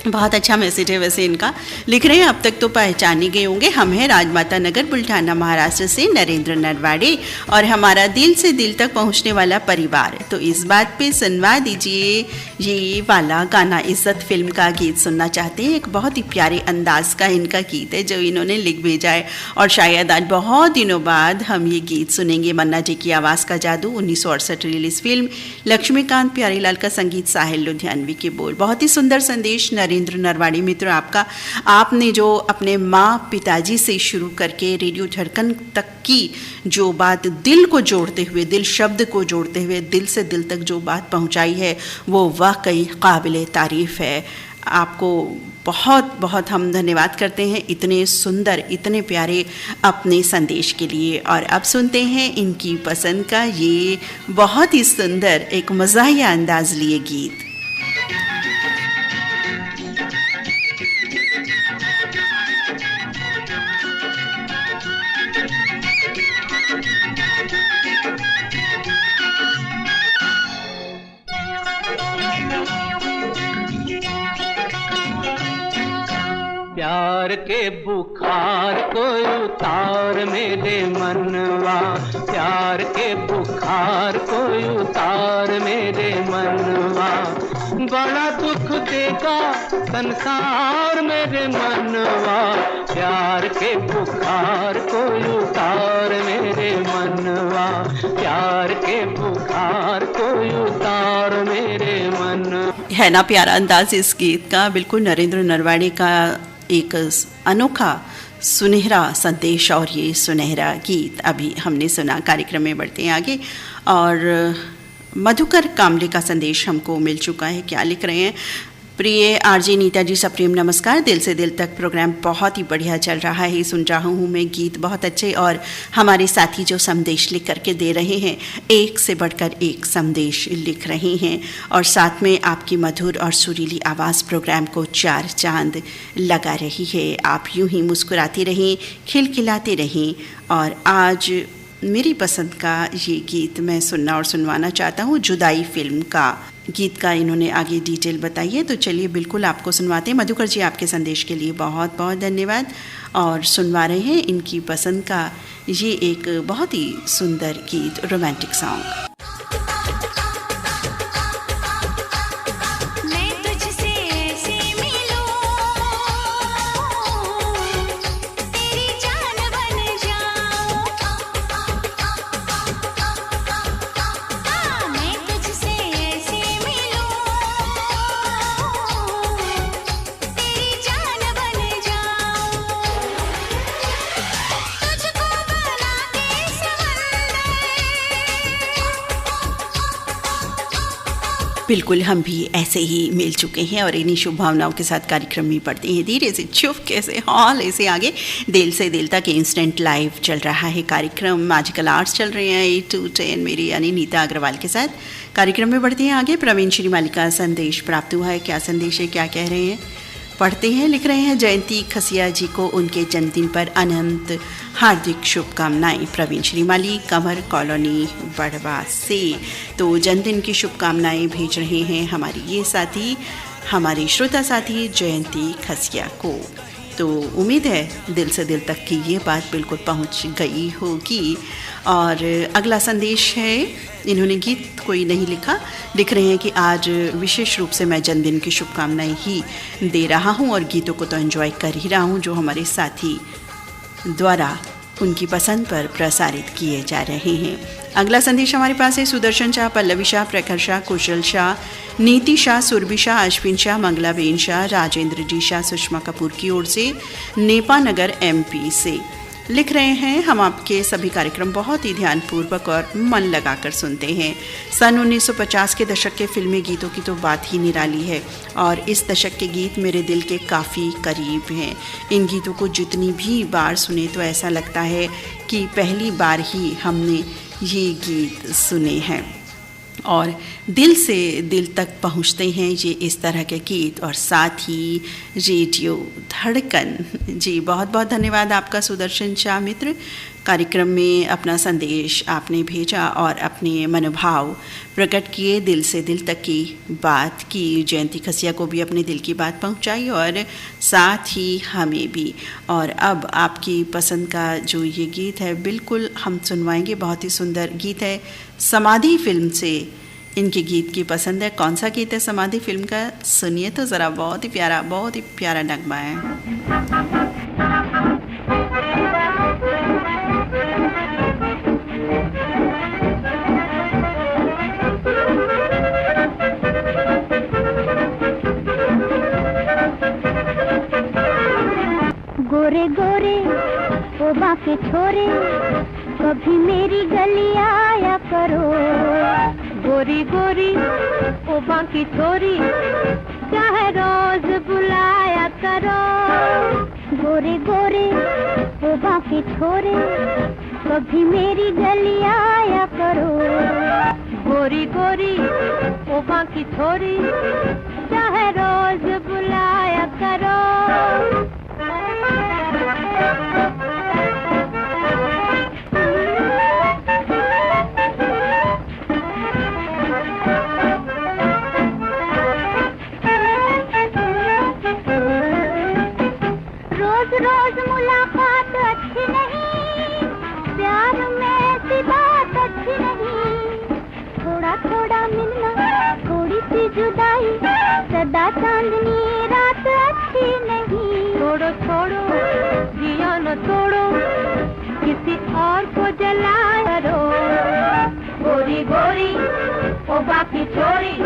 बहुत अच्छा मैसेज है वैसे इनका, लिख रहे हैं अब तक तो पहचाने गए होंगे, हम हैं राजमाता नगर बुल्ढाना महाराष्ट्र से नरेंद्र नरवाड़े और हमारा दिल से दिल तक पहुंचने वाला परिवार। तो इस बात पे सुनवा दीजिए ये वाला गाना। इज्जत फिल्म का गीत सुनना चाहते हैं। एक बहुत ही प्यारे अंदाज का इनका गीत है जो इन्होंने लिख भेजा है और शायद आज बहुत दिनों बाद हम ये गीत सुनेंगे। मन्ना जी की आवाज़ का जादू, 1968 रिलीज फिल्म, लक्ष्मीकांत प्यारीलाल का संगीत, साहिल लुधियानवी के बोल। बहुत ही सुंदर संदेश नरेंद्र नरवाड़ी मित्र आपका। आपने जो अपने माँ पिताजी से शुरू करके रेडियो धड़कन तक की जो बात दिल को जोड़ते हुए, दिल शब्द को जोड़ते हुए दिल से दिल तक जो बात पहुँचाई है वो वाकई काबिल तारीफ़ है। आपको बहुत बहुत हम धन्यवाद करते हैं इतने सुंदर, इतने प्यारे अपने संदेश के लिए। और अब सुनते हैं इनकी पसंद का ये बहुत ही सुंदर एक मज़ाहिया अंदाज लिए गीत। प्यार के बुखार को उतार मेरे मनवा, प्यार के बुखार को उतार मेरे मनवा, बड़ा दुख देगा संसार मेरे मनवा, प्यार के बुखार को उतार मेरे मनवा, प्यार के बुखार को उतार मेरे मन। है ना प्यारा अंदाज इस गीत का, बिल्कुल नरेंद्र नरवाड़े का एक अनोखा सुनहरा संदेश और ये सुनहरा गीत अभी हमने सुना। कार्यक्रम में बढ़ते हैं आगे और मधुकर कामले का संदेश हमको मिल चुका है। क्या लिख रहे हैं? प्रिय आरजे नीता जी, सप्रेम नमस्कार। दिल से दिल तक प्रोग्राम बहुत ही बढ़िया चल रहा है, सुन रहा हूँ मैं गीत बहुत अच्छे और हमारे साथी जो संदेश लिख करके दे रहे हैं एक से बढ़कर एक संदेश लिख रहे हैं और साथ में आपकी मधुर और सुरीली आवाज़ प्रोग्राम को चार चांद लगा रही है। आप यूं ही मुस्कुराते रहें, खिलखिलाते रहें। और आज मेरी पसंद का ये गीत मैं सुनना और सुनवाना चाहता हूँ, जुदाई फिल्म का गीत का इन्होंने आगे डिटेल बताई है। तो चलिए बिल्कुल आपको सुनवाते हैं। मधुकर जी, आपके संदेश के लिए बहुत बहुत धन्यवाद। और सुनवा रहे हैं इनकी पसंद का ये एक बहुत ही सुंदर गीत, रोमांटिक सॉन्ग। बिल्कुल हम भी ऐसे ही मिल चुके हैं और इन्हीं शुभभावनाओं के साथ कार्यक्रम में पढ़ते हैं धीरे से चुपके से हॉल ऐसे आगे। दिल से दिल तक इंस्टेंट लाइव चल रहा है कार्यक्रम, मैजिकल आर्ट्स चल रहे हैं 8 to 10 मेरी यानी नीता अग्रवाल के साथ। कार्यक्रम में बढ़ते हैं आगे। प्रवीण श्रीमाली का संदेश प्राप्त हुआ है। क्या संदेश है, क्या कह रहे हैं, पढ़ते हैं। लिख रहे हैं जयंती खसिया जी को उनके जन्मदिन पर अनंत हार्दिक शुभकामनाएं। प्रवीण श्रीमाली, कंवर कॉलोनी, बड़वा से। तो जन्मदिन की शुभकामनाएं भेज रहे हैं हमारी ये साथी, हमारी श्रोता साथी जयंती खसिया को। तो उम्मीद है दिल से दिल तक की ये बात बिल्कुल पहुंच गई होगी। और अगला संदेश है, इन्होंने गीत कोई नहीं लिखा, लिख रहे हैं कि आज विशेष रूप से मैं जन्मदिन की शुभकामनाएं ही दे रहा हूं और गीतों को तो एंजॉय कर ही रहा हूं जो हमारे साथी द्वारा उनकी पसंद पर प्रसारित किए जा रहे हैं। अगला संदेश हमारे पास है सुदर्शन शाह, पल्लवी शाह, प्रखर शाह, कुशल शाह, नीति शाह, सुरभि शाह, अश्विन शाह, मंगलाबेन शाह, राजेंद्र जी शाह, सुषमा कपूर की ओर से नेपा नगर MP से। लिख रहे हैं, हम आपके सभी कार्यक्रम बहुत ही ध्यानपूर्वक और मन लगाकर सुनते हैं। सन 1950 के दशक के फिल्मी गीतों की तो बात ही निराली है और इस दशक के गीत मेरे दिल के काफ़ी करीब हैं। इन गीतों को जितनी भी बार सुने तो ऐसा लगता है कि पहली बार ही हमने ये गीत सुने हैं और दिल से दिल तक पहुंचते हैं ये इस तरह के गीत। और साथ ही रेडियो धड़कन। जी बहुत बहुत धन्यवाद आपका सुदर्शन शाह मित्र, कार्यक्रम में अपना संदेश आपने भेजा और अपने मनोभाव प्रकट किए, दिल से दिल तक की बात की। जयंती खसिया को भी अपने दिल की बात पहुंचाई और साथ ही हमें भी। और अब आपकी पसंद का जो ये गीत है बिल्कुल हम सुनवाएंगे, बहुत ही सुंदर गीत है, समाधि फिल्म से इनके गीत की पसंद है। कौन सा गीत है समाधि फिल्म का, सुनिए तो ज़रा, बहुत ही प्यारा नगमा है। गोरे गोरे ओ बाके छोरे, कभी मेरी गली आया करो। गोरी गोरी ओ बाकी छोरी, चाहे रोज बुलाया करो। गोरे गोरे ओ बाकी छोरे, कभी मेरी गली आया करो। गोरी गोरी ओ बाकी छोरी, चाहे रोज बुलाया करो। रोज रोज मुलाकात अच्छी नहीं, प्यार में ऐसी बात अच्छी नहीं। थोड़ा थोड़ा मिलना, थोड़ी सी जुदाई, सदा चांदनी रात अच्छी नहीं। छोड़ो छोड़ो जिया न तोड़ो, किसी और को जलाया रो। गोरी गोरी ओ बाकी छोरी।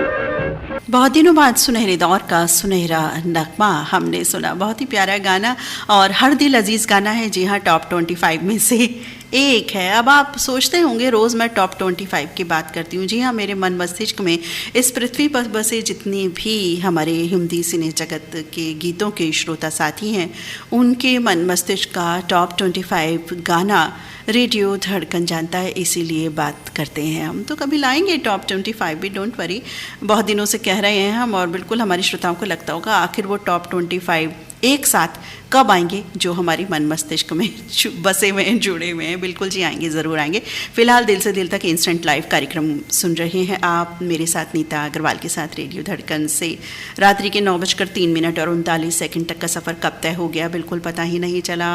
बहुत दिनों बाद सुनहरे दौर का सुनहरा नगमा हमने सुना, बहुत ही प्यारा गाना और हर दिल अजीज़ गाना है। जी हाँ, टॉप 25 में से एक है। अब आप सोचते होंगे रोज़ मैं टॉप 25 की बात करती हूँ। जी हाँ, मेरे मन मस्तिष्क में इस पृथ्वी पर बसे जितने भी हमारे हिंदी सिने जगत के गीतों के श्रोता साथी हैं, उनके मन मस्तिष्क का टॉप 25 गाना रेडियो धड़कन जानता है, इसीलिए बात करते हैं हम। तो कभी लाएंगे टॉप 25 भी, डोंट वरी। बहुत दिनों से कह रहे हैं हम और बिल्कुल हमारे श्रोताओं को लगता होगा आखिर वो टॉप 25 एक साथ कब आएंगे जो हमारी मन मस्तिष्क में बसे हुए हैं, जुड़े हुए हैं। बिल्कुल जी आएंगे, ज़रूर आएंगे। फिलहाल दिल से दिल तक इंस्टेंट लाइव कार्यक्रम सुन रहे हैं आप मेरे साथ नीता अग्रवाल के साथ रेडियो धड़कन से। रात्रि के 9:03 और 39 तक का सफ़र कब तय हो गया बिल्कुल पता ही नहीं चला।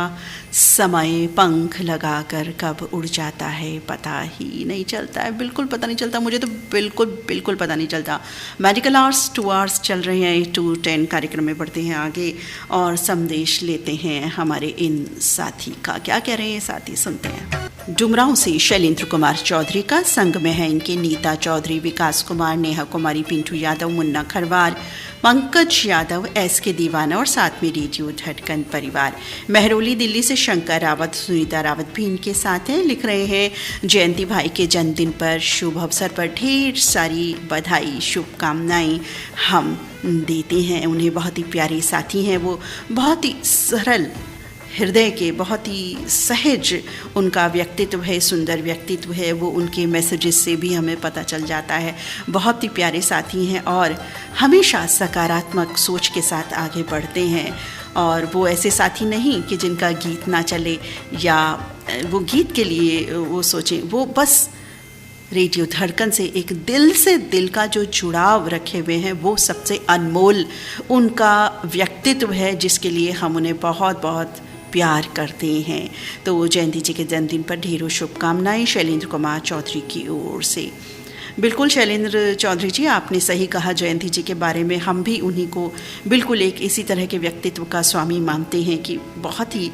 समय पंख लगाकर कब उड़ जाता है पता ही नहीं चलता है, बिल्कुल पता नहीं चलता। मुझे तो बिल्कुल पता नहीं चलता। मेडिकल आवर्स 2 आवर्स चल रहे हैं, 2 to 10 कार्यक्रम में बढ़ते हैं आगे और संदेश लेते हैं हमारे इन साथी का। क्या कह रहे हैं साथी, सुनते हैं। डुमरांव से शैलेंद्र कुमार चौधरी का, संग में है इनके नीता चौधरी, विकास कुमार, नेहा कुमारी, पिंटू यादव, मुन्ना खरवार, पंकज यादव, SK दीवाना और साथ में रेडियो धड़कन परिवार। महरौली दिल्ली से शंकर रावत, सुनीता रावत भी इनके साथ हैं। लिख रहे हैं, जयंती भाई के जन्मदिन पर शुभ अवसर पर ढेर सारी बधाई शुभकामनाएं हम देते हैं उन्हें। बहुत ही प्यारे साथी हैं वो, बहुत ही सरल हृदय के, बहुत ही सहज उनका व्यक्तित्व है, सुंदर व्यक्तित्व है वो, उनके मैसेजेस से भी हमें पता चल जाता है। बहुत ही प्यारे साथी हैं और हमेशा सकारात्मक सोच के साथ आगे बढ़ते हैं। और वो ऐसे साथी नहीं कि जिनका गीत ना चले या वो गीत के लिए वो सोचें, वो बस रेडियो धड़कन से एक दिल से दिल का जो जुड़ाव रखे हुए हैं वो सबसे अनमोल उनका व्यक्तित्व है, जिसके लिए हम उन्हें बहुत बहुत प्यार करते हैं। तो जयंती जी के जन्मदिन पर ढेरों शुभकामनाएं शैलेंद्र कुमार चौधरी की ओर से। बिल्कुल शैलेंद्र चौधरी जी, आपने सही कहा जयंती जी के बारे में। हम भी उन्हीं को बिल्कुल एक इसी तरह के व्यक्तित्व का स्वामी मानते हैं कि बहुत ही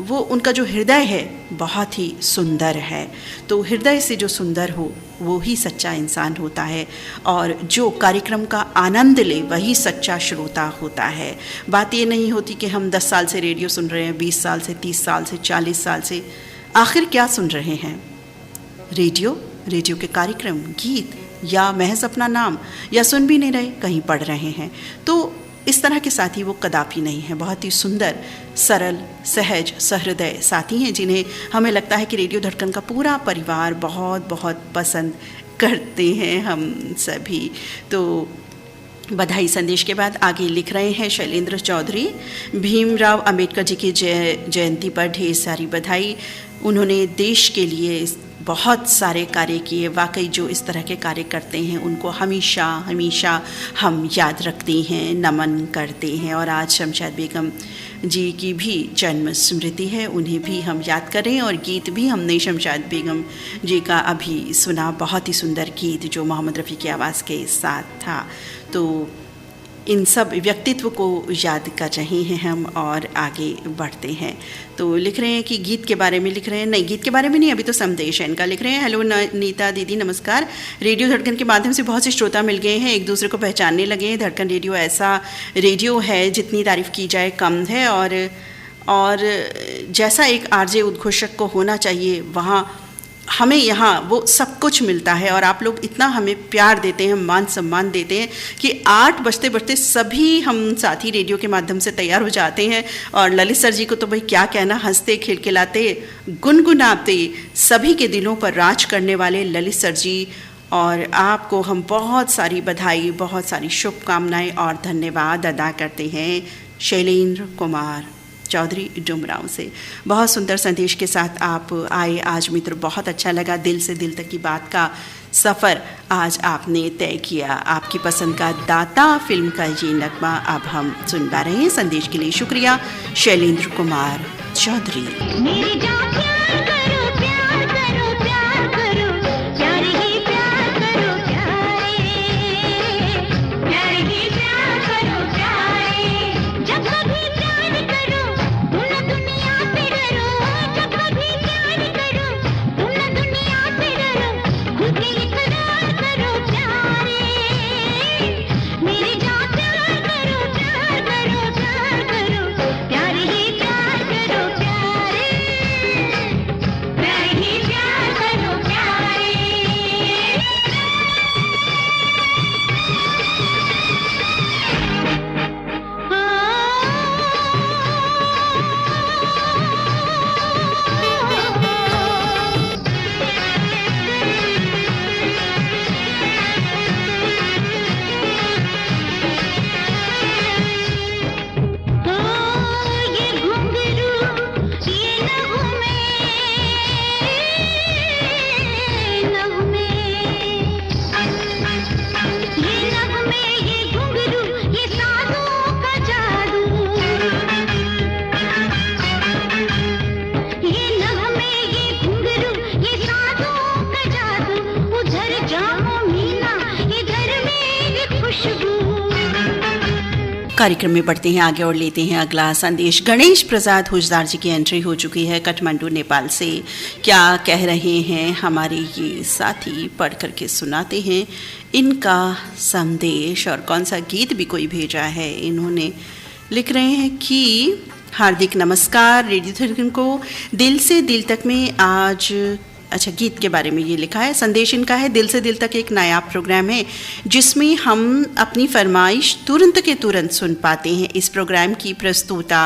वो उनका जो हृदय है बहुत ही सुंदर है। तो हृदय से जो सुंदर हो वो ही सच्चा इंसान होता है, और जो कार्यक्रम का आनंद ले वही सच्चा श्रोता होता है। बात ये नहीं होती कि हम 10 साल से रेडियो सुन रहे हैं, 20 साल से, 30 साल से, 40 साल से, आखिर क्या सुन रहे हैं? रेडियो के कार्यक्रम, गीत, या महज अपना नाम, या सुन भी नहीं रहे, कहीं पढ़ रहे हैं। तो इस तरह के साथी वो कदापि नहीं हैं। बहुत ही सुंदर, सरल, सहज, सहृदय साथी हैं जिन्हें हमें लगता है कि रेडियो धड़कन का पूरा परिवार बहुत बहुत पसंद करते हैं हम सभी। तो बधाई संदेश के बाद आगे लिख रहे हैं शैलेंद्र चौधरी। भीमराव अंबेडकर जी की जयंती पर ढेर सारी बधाई। उन्होंने देश के लिए बहुत सारे कार्य किए। वाकई जो इस तरह के कार्य करते हैं उनको हमेशा हमेशा हम याद रखते हैं, नमन करते हैं। और आज शमशाद बेगम जी की भी जन्म स्मृति है, उन्हें भी हम याद करें। और गीत भी हमने शमशाद बेगम जी का अभी सुना, बहुत ही सुंदर गीत जो मोहम्मद रफ़ी की आवाज़ के साथ था। तो इन सब व्यक्तित्व को याद कर रहे हैं हम और आगे बढ़ते हैं। तो लिख रहे हैं कि गीत के बारे में लिख रहे हैं, नहीं गीत के बारे में नहीं, अभी तो संदेश है इनका। लिख रहे हैं, हेलो नीता दीदी नमस्कार। रेडियो धड़कन के माध्यम से बहुत से श्रोता मिल गए हैं, एक दूसरे को पहचानने लगे हैं। धड़कन रेडियो ऐसा रेडियो है जितनी तारीफ़ की जाए कम है, और जैसा एक आरजे उद्घोषक को होना चाहिए वहाँ हमें यहाँ वो सब कुछ मिलता है। और आप लोग इतना हमें प्यार देते हैं, मान सम्मान देते हैं कि 8 बजते बजते सभी हम साथी रेडियो के माध्यम से तैयार हो जाते हैं। और ललित सर जी को तो भाई क्या कहना, हंसते खिलखिलाते गुनगुनाते सभी के दिलों पर राज करने वाले ललित सर जी। और आपको हम बहुत सारी बधाई, बहुत सारी शुभकामनाएं और धन्यवाद अदा करते हैं शैलेंद्र कुमार चौधरी डुमराव से। बहुत सुंदर संदेश के साथ आप आए आज मित्र, बहुत अच्छा लगा। दिल से दिल तक की बात का सफ़र आज आपने तय किया। आपकी पसंद का दाता फिल्म का ये नगमा अब हम सुन पा रहे हैं। संदेश के लिए शुक्रिया शैलेंद्र कुमार चौधरी। कार्यक्रम में बढ़ते हैं आगे और लेते हैं अगला संदेश। गणेश प्रसाद हुजदार जी की एंट्री हो चुकी है काठमांडू नेपाल से। क्या कह रहे हैं हमारे ये साथी, पढ़ करके सुनाते हैं इनका संदेश। और कौन सा गीत भी कोई भेजा है इन्होंने। लिख रहे हैं कि हार्दिक नमस्कार रेडियो धड़कन को दिल से दिल तक में आज, अच्छा गीत के बारे में ये लिखा है। संदेश इनका है, दिल से दिल तक एक नया प्रोग्राम है जिसमें हम अपनी फरमाइश तुरंत के तुरंत सुन पाते हैं। इस प्रोग्राम की प्रस्तुता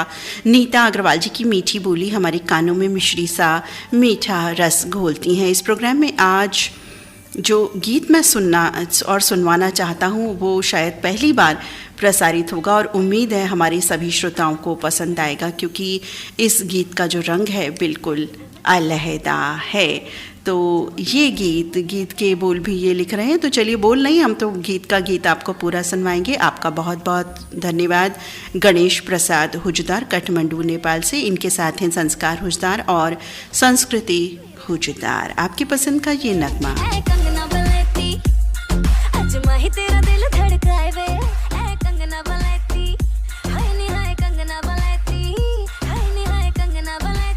नीता अग्रवाल जी की मीठी बोली हमारे कानों में मिश्री सा मीठा रस घोलती हैं। इस प्रोग्राम में आज जो गीत मैं सुनना और सुनवाना चाहता हूँ वो शायद पहली बार प्रसारित होगा और उम्मीद है हमारे सभी श्रोताओं को पसंद आएगा, क्योंकि इस गीत का जो रंग है बिल्कुल अलहदा है। तो ये गीत के बोल भी ये लिख रहे हैं। तो चलिए, बोल नहीं, हम तो गीत आपको पूरा सुनवाएंगे। आपका बहुत बहुत धन्यवाद गणेश प्रसाद हुजदार काठमांडू नेपाल से। इनके साथ हैं संस्कार हुजदार और संस्कृति हुजदार। आपकी पसंद का ये नगमा। कंगना बलैती, हाय नी हाय कंगना बलैती, हाय नी हाय कंगना बलैती।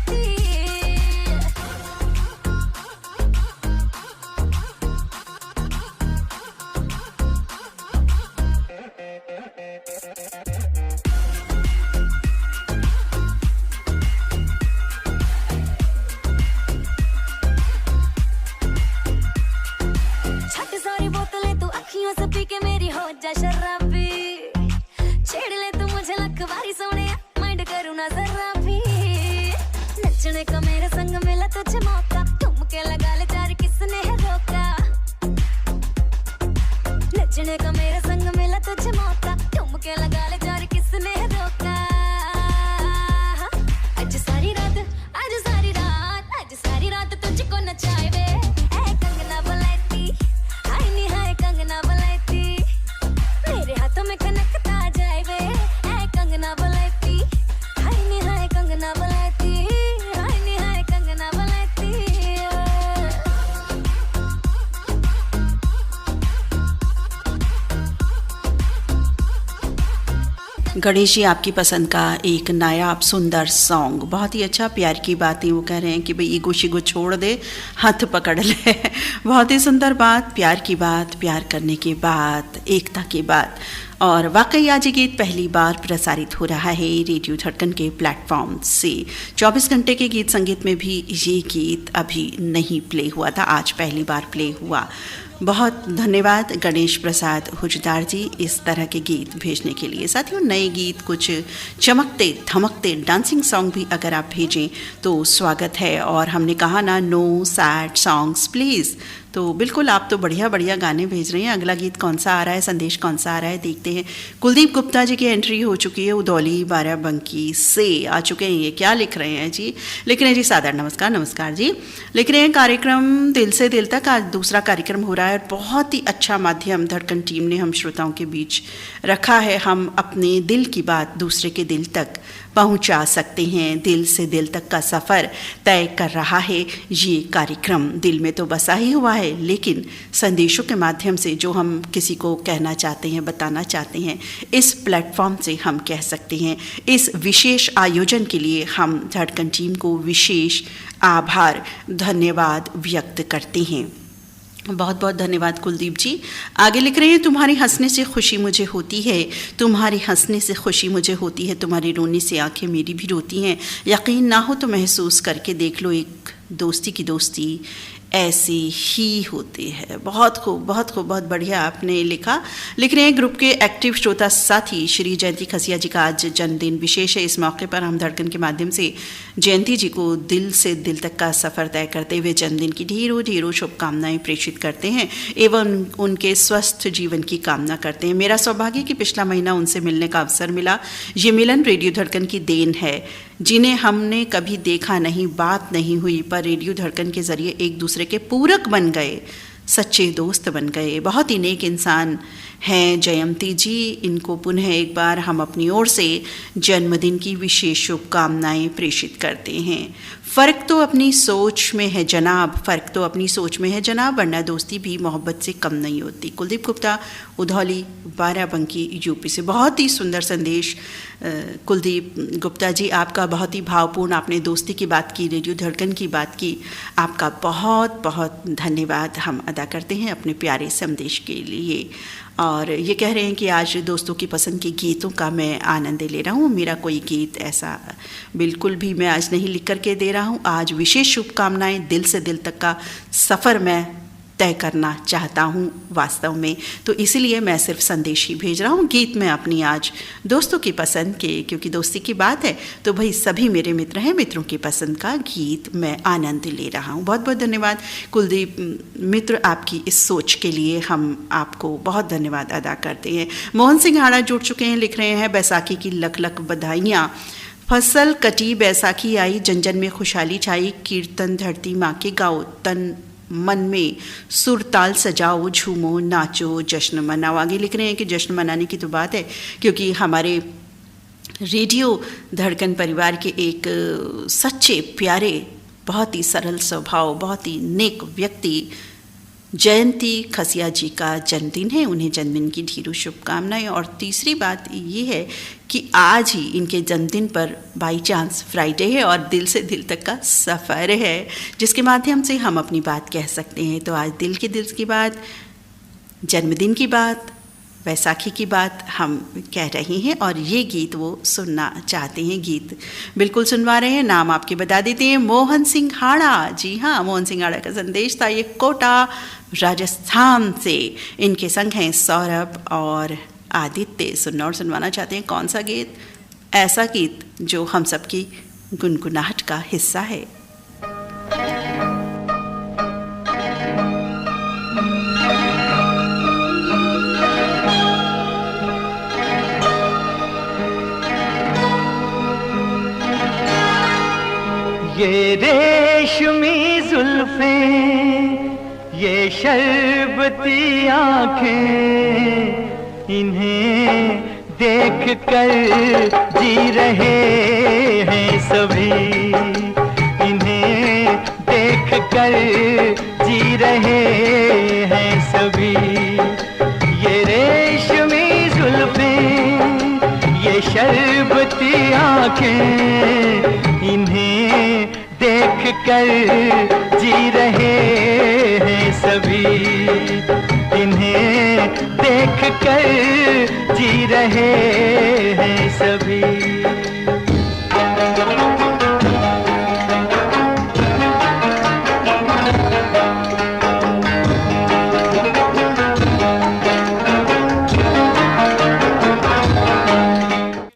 गणेश जी, आपकी पसंद का एक नायाब सुंदर सॉन्ग, बहुत ही अच्छा। प्यार की बातें, वो कह रहे हैं कि भाई ईगो शिगो छोड़ दे, हाथ पकड़ ले। बहुत ही सुंदर बात, प्यार की बात, प्यार करने की बात, एकता की बात। और वाकई आज ये गीत पहली बार प्रसारित हो रहा है रेडियो धड़कन के प्लेटफॉर्म से। 24 घंटे के गीत संगीत में भी ये गीत अभी नहीं प्ले हुआ था, आज पहली बार प्ले हुआ। बहुत धन्यवाद गणेश प्रसाद हुजदार जी इस तरह के गीत भेजने के लिए। साथियों, नए गीत, कुछ चमकते धमकते डांसिंग सॉन्ग भी अगर आप भेजें तो स्वागत है। और हमने कहा ना, नो सैड सॉन्ग्स प्लीज़, तो बिल्कुल आप तो बढ़िया बढ़िया गाने भेज रहे हैं। अगला गीत कौन सा आ रहा है, संदेश कौन सा आ रहा है, देखते हैं। कुलदीप गुप्ता जी की एंट्री हो चुकी है, उधौली बाराबंकी से आ चुके हैं। ये क्या लिख रहे हैं जी? लिख रहे हैं जी, सादर नमस्कार। नमस्कार जी। लिख रहे हैं, कार्यक्रम दिल से दिल तक आज दूसरा कार्यक्रम हो रहा है और बहुत ही अच्छा माध्यम धड़कन टीम ने हम श्रोताओं के बीच रखा है। हम अपने दिल की बात दूसरे के दिल तक पहुंचा सकते हैं। दिल से दिल तक का सफ़र तय कर रहा है ये कार्यक्रम। दिल में तो बसा ही हुआ है, लेकिन संदेशों के माध्यम से जो हम किसी को कहना चाहते हैं, बताना चाहते हैं, इस प्लेटफॉर्म से हम कह सकते हैं। इस विशेष आयोजन के लिए हम धड़कन टीम को विशेष आभार, धन्यवाद व्यक्त करते हैं। बहुत बहुत धन्यवाद कुलदीप जी। आगे लिख रहे हैं, तुम्हारे हंसने से खुशी मुझे होती है, तुम्हारे हंसने से खुशी मुझे होती है, तुम्हारे रोने से आंखें मेरी भी रोती हैं। यकीन ना हो तो महसूस करके देख लो, एक दोस्ती की दोस्ती ऐसे ही होते हैं। बहुत खूब, बहुत खूब, बहुत बढ़िया आपने लिखा। लिख रहे हैं, ग्रुप के एक्टिव श्रोता साथी श्री जयंती खसिया जी का आज जन्मदिन विशेष है। इस मौके पर हम धड़कन के माध्यम से जयंती जी को दिल से दिल तक का सफ़र तय करते हुए जन्मदिन की ढेरों ढेरों शुभकामनाएं प्रेषित करते हैं एवं उनके स्वस्थ जीवन की कामना करते हैं। मेरा सौभाग्य कि पिछला महीना उनसे मिलने का अवसर मिला। ये मिलन रेडियो धड़कन की देन है, जिन्हें हमने कभी देखा नहीं, बात नहीं हुई, पर रेडियो धड़कन के ज़रिए एक दूसरे के पूरक बन गए, सच्चे दोस्त बन गए। बहुत ही नेक इंसान हैं जयंती जी। इनको पुनः एक बार हम अपनी ओर से जन्मदिन की विशेष शुभकामनाएं प्रेषित करते हैं। फ़र्क तो अपनी सोच में है जनाब, फ़र्क तो अपनी सोच में है जनाब, वरना दोस्ती भी मोहब्बत से कम नहीं होती। कुलदीप गुप्ता, उधौली बाराबंकी, यूपी से। बहुत ही सुंदर संदेश कुलदीप गुप्ता जी, आपका बहुत ही भावपूर्ण। आपने दोस्ती की बात की, रेडियो धड़कन की बात की, आपका बहुत बहुत धन्यवाद हम अदा करते हैं अपने प्यारे संदेश के लिए। और ये कह रहे हैं कि आज दोस्तों की पसंद के गीतों का मैं आनंद ले रहा हूँ। मेरा कोई गीत ऐसा बिल्कुल भी मैं आज नहीं लिख करके दे रहा हूँ। आज विशेष शुभकामनाएं, दिल से दिल तक का सफ़र मैं तय करना चाहता हूँ वास्तव में, तो इसीलिए मैं सिर्फ संदेश ही भेज रहा हूँ। गीत मैं अपनी आज दोस्तों की पसंद के, क्योंकि दोस्ती की बात है तो भाई सभी मेरे मित्र हैं, मित्रों की पसंद का गीत मैं आनंद ले रहा हूँ। बहुत बहुत धन्यवाद कुलदीप मित्र, आपकी इस सोच के लिए हम आपको बहुत धन्यवाद अदा करते हैं। मोहन सिंह हाड़ा जुड़ चुके हैं, लिख रहे हैं, बैसाखी की लख लख बधाइयाँ, फसल कटी बैसाखी आई, जन जन में खुशहाली छाई, कीर्तन धरती माँ के गाओ, तन मन में सुर ताल सजाओ, झूमो नाचो जश्न मनाओ। आगे लिख रहे हैं कि जश्न मनाने की तो बात है, क्योंकि हमारे रेडियो धड़कन परिवार के एक सच्चे प्यारे, बहुत ही सरल स्वभाव, बहुत ही नेक व्यक्ति जयंती खसिया जी का जन्मदिन है। उन्हें जन्मदिन की ढेरों शुभकामनाएं। और तीसरी बात ये है कि आज ही इनके जन्मदिन पर बाई चांस फ्राइडे है और दिल से दिल तक का सफ़र है, जिसके माध्यम से हम अपनी बात कह सकते हैं। तो आज दिल की बात, जन्मदिन की बात, वैसाखी की बात हम कह रहे हैं और ये गीत वो सुनना चाहते हैं। गीत बिल्कुल सुनवा रहे हैं। नाम आपके बता देते हैं, मोहन सिंह हाड़ा। जी हाँ, मोहन सिंह हाड़ा का संदेश था। ये कोटा राजस्थान से इनके संग हैं सौरभ और आदित्य। सुनना और सुनवाना चाहते हैं कौन सा गीत? ऐसा गीत जो हम सबकी गुनगुनाहट का हिस्सा है। ये रेशमी जुल्फें, ये शरबती आँखें, इन्हें देख कर जी रहे हैं सभी, इन्हें देख कर जी रहे हैं सभी। ये रेशमी जुल्फें, ये कर जी रहे हैं सभी, इन्हें देख कर जी रहे हैं सभी।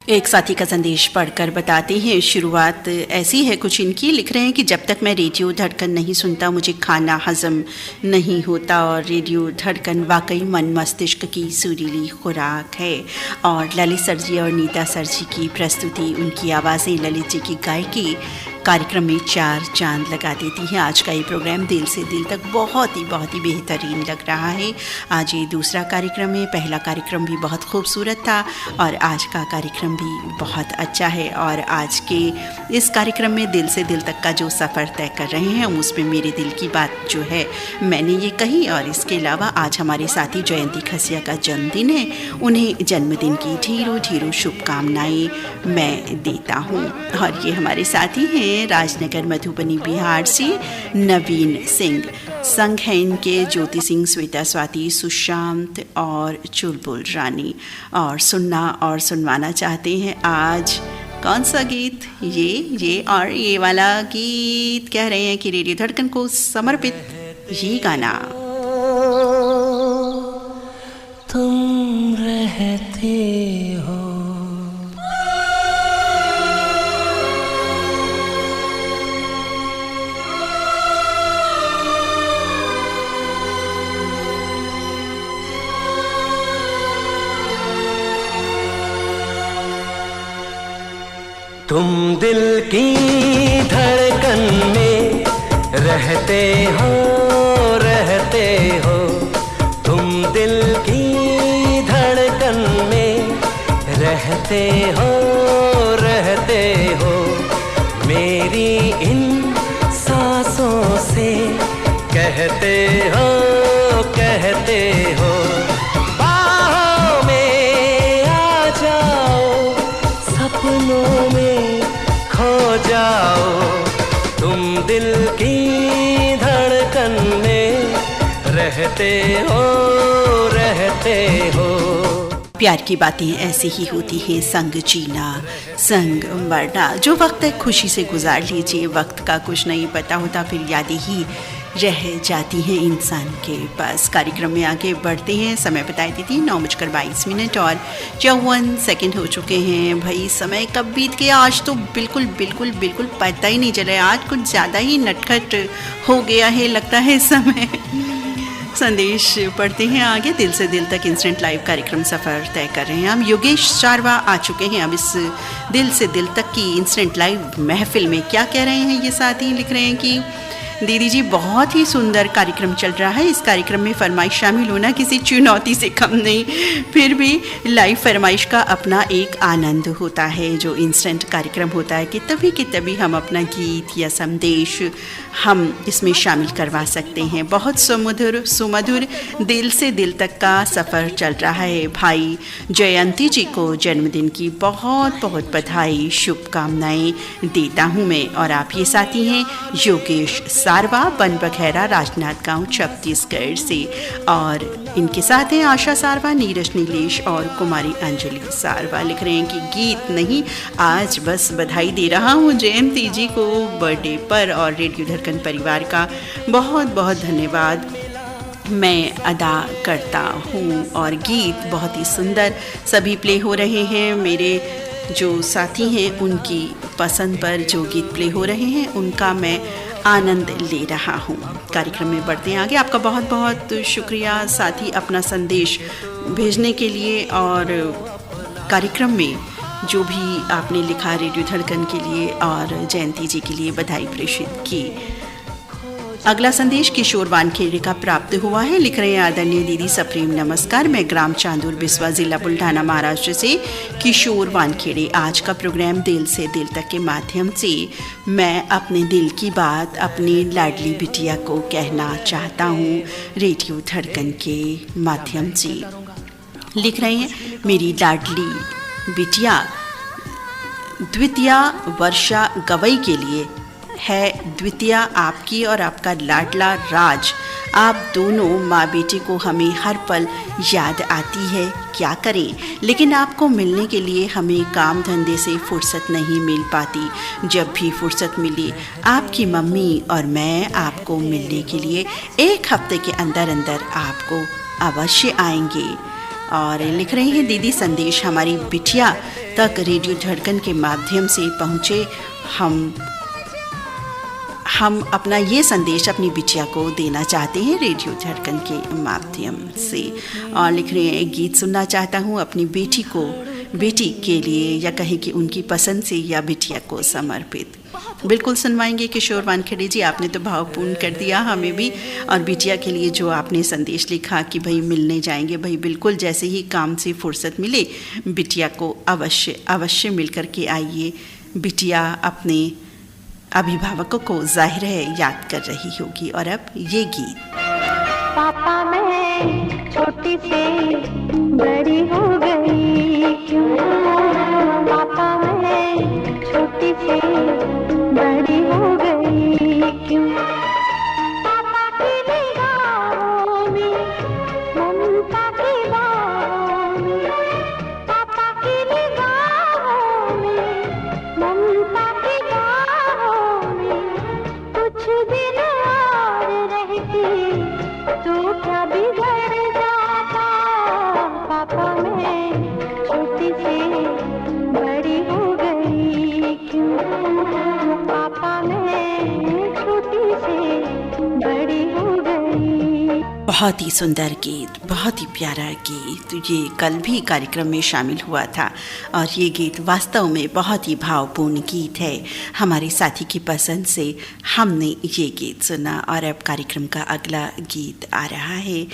एक साथी का संदेश पढ़कर बताते हैं। शुरुआत ऐसी है कुछ इनकी, लिख रहे हैं कि जब तक मैं रेडियो धड़कन नहीं सुनता मुझे खाना हजम नहीं होता, और रेडियो धड़कन वाकई मन मस्तिष्क की सुरीली खुराक है। और ललित सर जी और नीता सर जी की प्रस्तुति, उनकी आवाज़ें, ललित जी की गायकी कार्यक्रम में चार चांद लगा देती हैं। आज का ये प्रोग्राम दिल से दिल तक बहुत ही बेहतरीन लग रहा है। आज ये दूसरा कार्यक्रम है, पहला कार्यक्रम भी बहुत खूबसूरत था और आज का कार्यक्रम भी बहुत अच्छा है। और आज के इस कार्यक्रम में दिल से दिल तक का जो सफ़र तय कर रहे हैं उसमें मेरे दिल की बात जो है मैंने ये कही। और इसके अलावा आज हमारे साथी जयंती खसिया का जन्मदिन है, उन्हें जन्मदिन की ढेरों शुभकामनाएं मैं देता हूँ। और ये हमारे साथी हैं राजनगर मधुबनी बिहार से नवीन सिंह, संग हैं इनके ज्योति सिंह, श्वेता, स्वाति, सुशांत और चुलबुल रानी। और सुनना और सुनवाना चाहते हैं आज कौन सा गीत, ये और ये वाला गीत कह रहे हैं कि रेडियो धड़कन को समर्पित ये गाना। तुम रहते हो तुम दिल की धड़कन में रहते हो, तुम दिल की धड़कन में रहते हो, मेरी इन सांसों से कहते हो, बाहों में आ जाओ, सपनों में खो जाओ, तुम दिल की धड़कन में रहते हो। प्यार की बातें ऐसी ही होती हैं, संग जीना, संग मरना। जो वक्त है खुशी से गुजार लीजिए, वक्त का कुछ नहीं पता होता, फिर यादें ही रह जाती हैं इंसान के पास। कार्यक्रम में आगे बढ़ते हैं। समय बताई देती 9:22 और 54 हो चुके हैं। भाई समय कब बीत गया, आज तो बिल्कुल पता ही नहीं चला। आज कुछ ज़्यादा ही नटखट हो गया है लगता है समय। संदेश पढ़ते हैं आगे। दिल से दिल तक इंस्टेंट लाइव कार्यक्रम सफ़र तय कर रहे हैं हम। योगेश चारवा आ चुके हैं अब इस दिल से दिल तक की इंस्टेंट लाइव महफिल में। क्या कह रहे हैं ये साथी, लिख रहे हैं कि दीदी जी बहुत ही सुंदर कार्यक्रम चल रहा है। इस कार्यक्रम में फरमाइश शामिल होना किसी चुनौती से कम नहीं, फिर भी लाइव फरमाइश का अपना एक आनंद होता है। जो इंस्टेंट कार्यक्रम होता है कि तभी हम अपना गीत या संदेश हम इसमें शामिल करवा सकते हैं। बहुत सुमधुर दिल से दिल तक का सफ़र चल रहा है। भाई जयंती जी को जन्मदिन की बहुत बधाई, शुभकामनाएं देता हूँ मैं। और आप ये साथी हैं योगेश सारवा, बनबघैरा, राजनाथ गांव, छत्तीसगढ़ से। और इनके साथ हैं आशा सारवा, नीरज नीलेश और कुमारी अंजलि सारवा। लिख रहे हैं कि गीत नहीं, आज बस बधाई दे रहा हूँ जयंती जी को बर्थडे पर। और रेडियो धड़कन परिवार का बहुत धन्यवाद मैं अदा करता हूँ। और गीत बहुत ही सुंदर सभी प्ले हो रहे हैं। मेरे जो साथी हैं उनकी पसंद पर जो गीत प्ले हो रहे हैं उनका मैं आनंद ले रहा हूँ। कार्यक्रम में बढ़ते हैं आगे। आपका बहुत शुक्रिया साथी अपना संदेश भेजने के लिए और कार्यक्रम में जो भी आपने लिखा रेडियो धड़कन के लिए और जयंती जी के लिए बधाई प्रेषित की। अगला संदेश किशोर वानखेड़े का प्राप्त हुआ है। लिख रहे हैं आदरणीय दीदी सप्रेम नमस्कार, मैं ग्राम चांदूर बिस्वा, जिला बुल्ढाना, महाराष्ट्र से किशोर वानखेड़े। आज का प्रोग्राम दिल से दिल तक के माध्यम से मैं अपने दिल की बात अपनी लाडली बिटिया को कहना चाहता हूँ रेडियो धड़कन के माध्यम से। लिख रहे हैं मेरी लाडली बिटिया द्वितीया वर्षा गवई के लिए है द्वितीया आपकी और आपका लाडला राज। आप दोनों माँ बेटे को हमें हर पल याद आती है, क्या करें, लेकिन आपको मिलने के लिए हमें काम धंधे से फुर्सत नहीं मिल पाती। जब भी फुर्सत मिले आपकी मम्मी और मैं आपको मिलने के लिए 1 हफ्ते के अंदर अंदर आपको अवश्य आएंगे। और लिख रहे हैं दीदी संदेश हमारी बिटिया तक रेडियो धड़कन के माध्यम से पहुँचे। हम अपना ये संदेश अपनी बिटिया को देना चाहते हैं रेडियो धड़कन के माध्यम से। और लिख रहे हैं गीत सुनना चाहता हूँ अपनी बेटी के लिए, या कहें कि उनकी पसंद से या बिटिया को समर्पित। बिल्कुल सुनवाएंगे किशोर वानखेड़े जी, आपने तो भावपूर्ण कर दिया हमें भी। और बिटिया के लिए जो आपने संदेश लिखा कि भाई मिलने जाएंगे, भाई बिल्कुल जैसे ही काम से फुर्सत मिले बिटिया को अवश्य मिल कर के आइए। बिटिया अपने अभिभावकों को जाहिर है याद कर रही होगी। और अब ये गीत। पापा मैं छोटी से बड़ी हो गई क्यों, पापा मैं छोटी से बड़ी हो गई क्यों, पापा की निगाहों में ममता की बाहों में, पापा की निगाहों में ममता की बाहों में, कुछ दिन और रहती तो क्या बिगड़ जाता, पापा मैं छोटी से बड़ी हो गई क्यों, पापा मैं छोटी से बड़ी हो गई। बहुत ही सुंदर गीत, बहुत ही प्यारा गीत, ये कल भी कार्यक्रम में शामिल हुआ था। और ये गीत वास्तव में बहुत ही भावपूर्ण गीत है। हमारे साथी की पसंद से हमने ये गीत सुना। और अब कार्यक्रम का अगला गीत आ रहा है।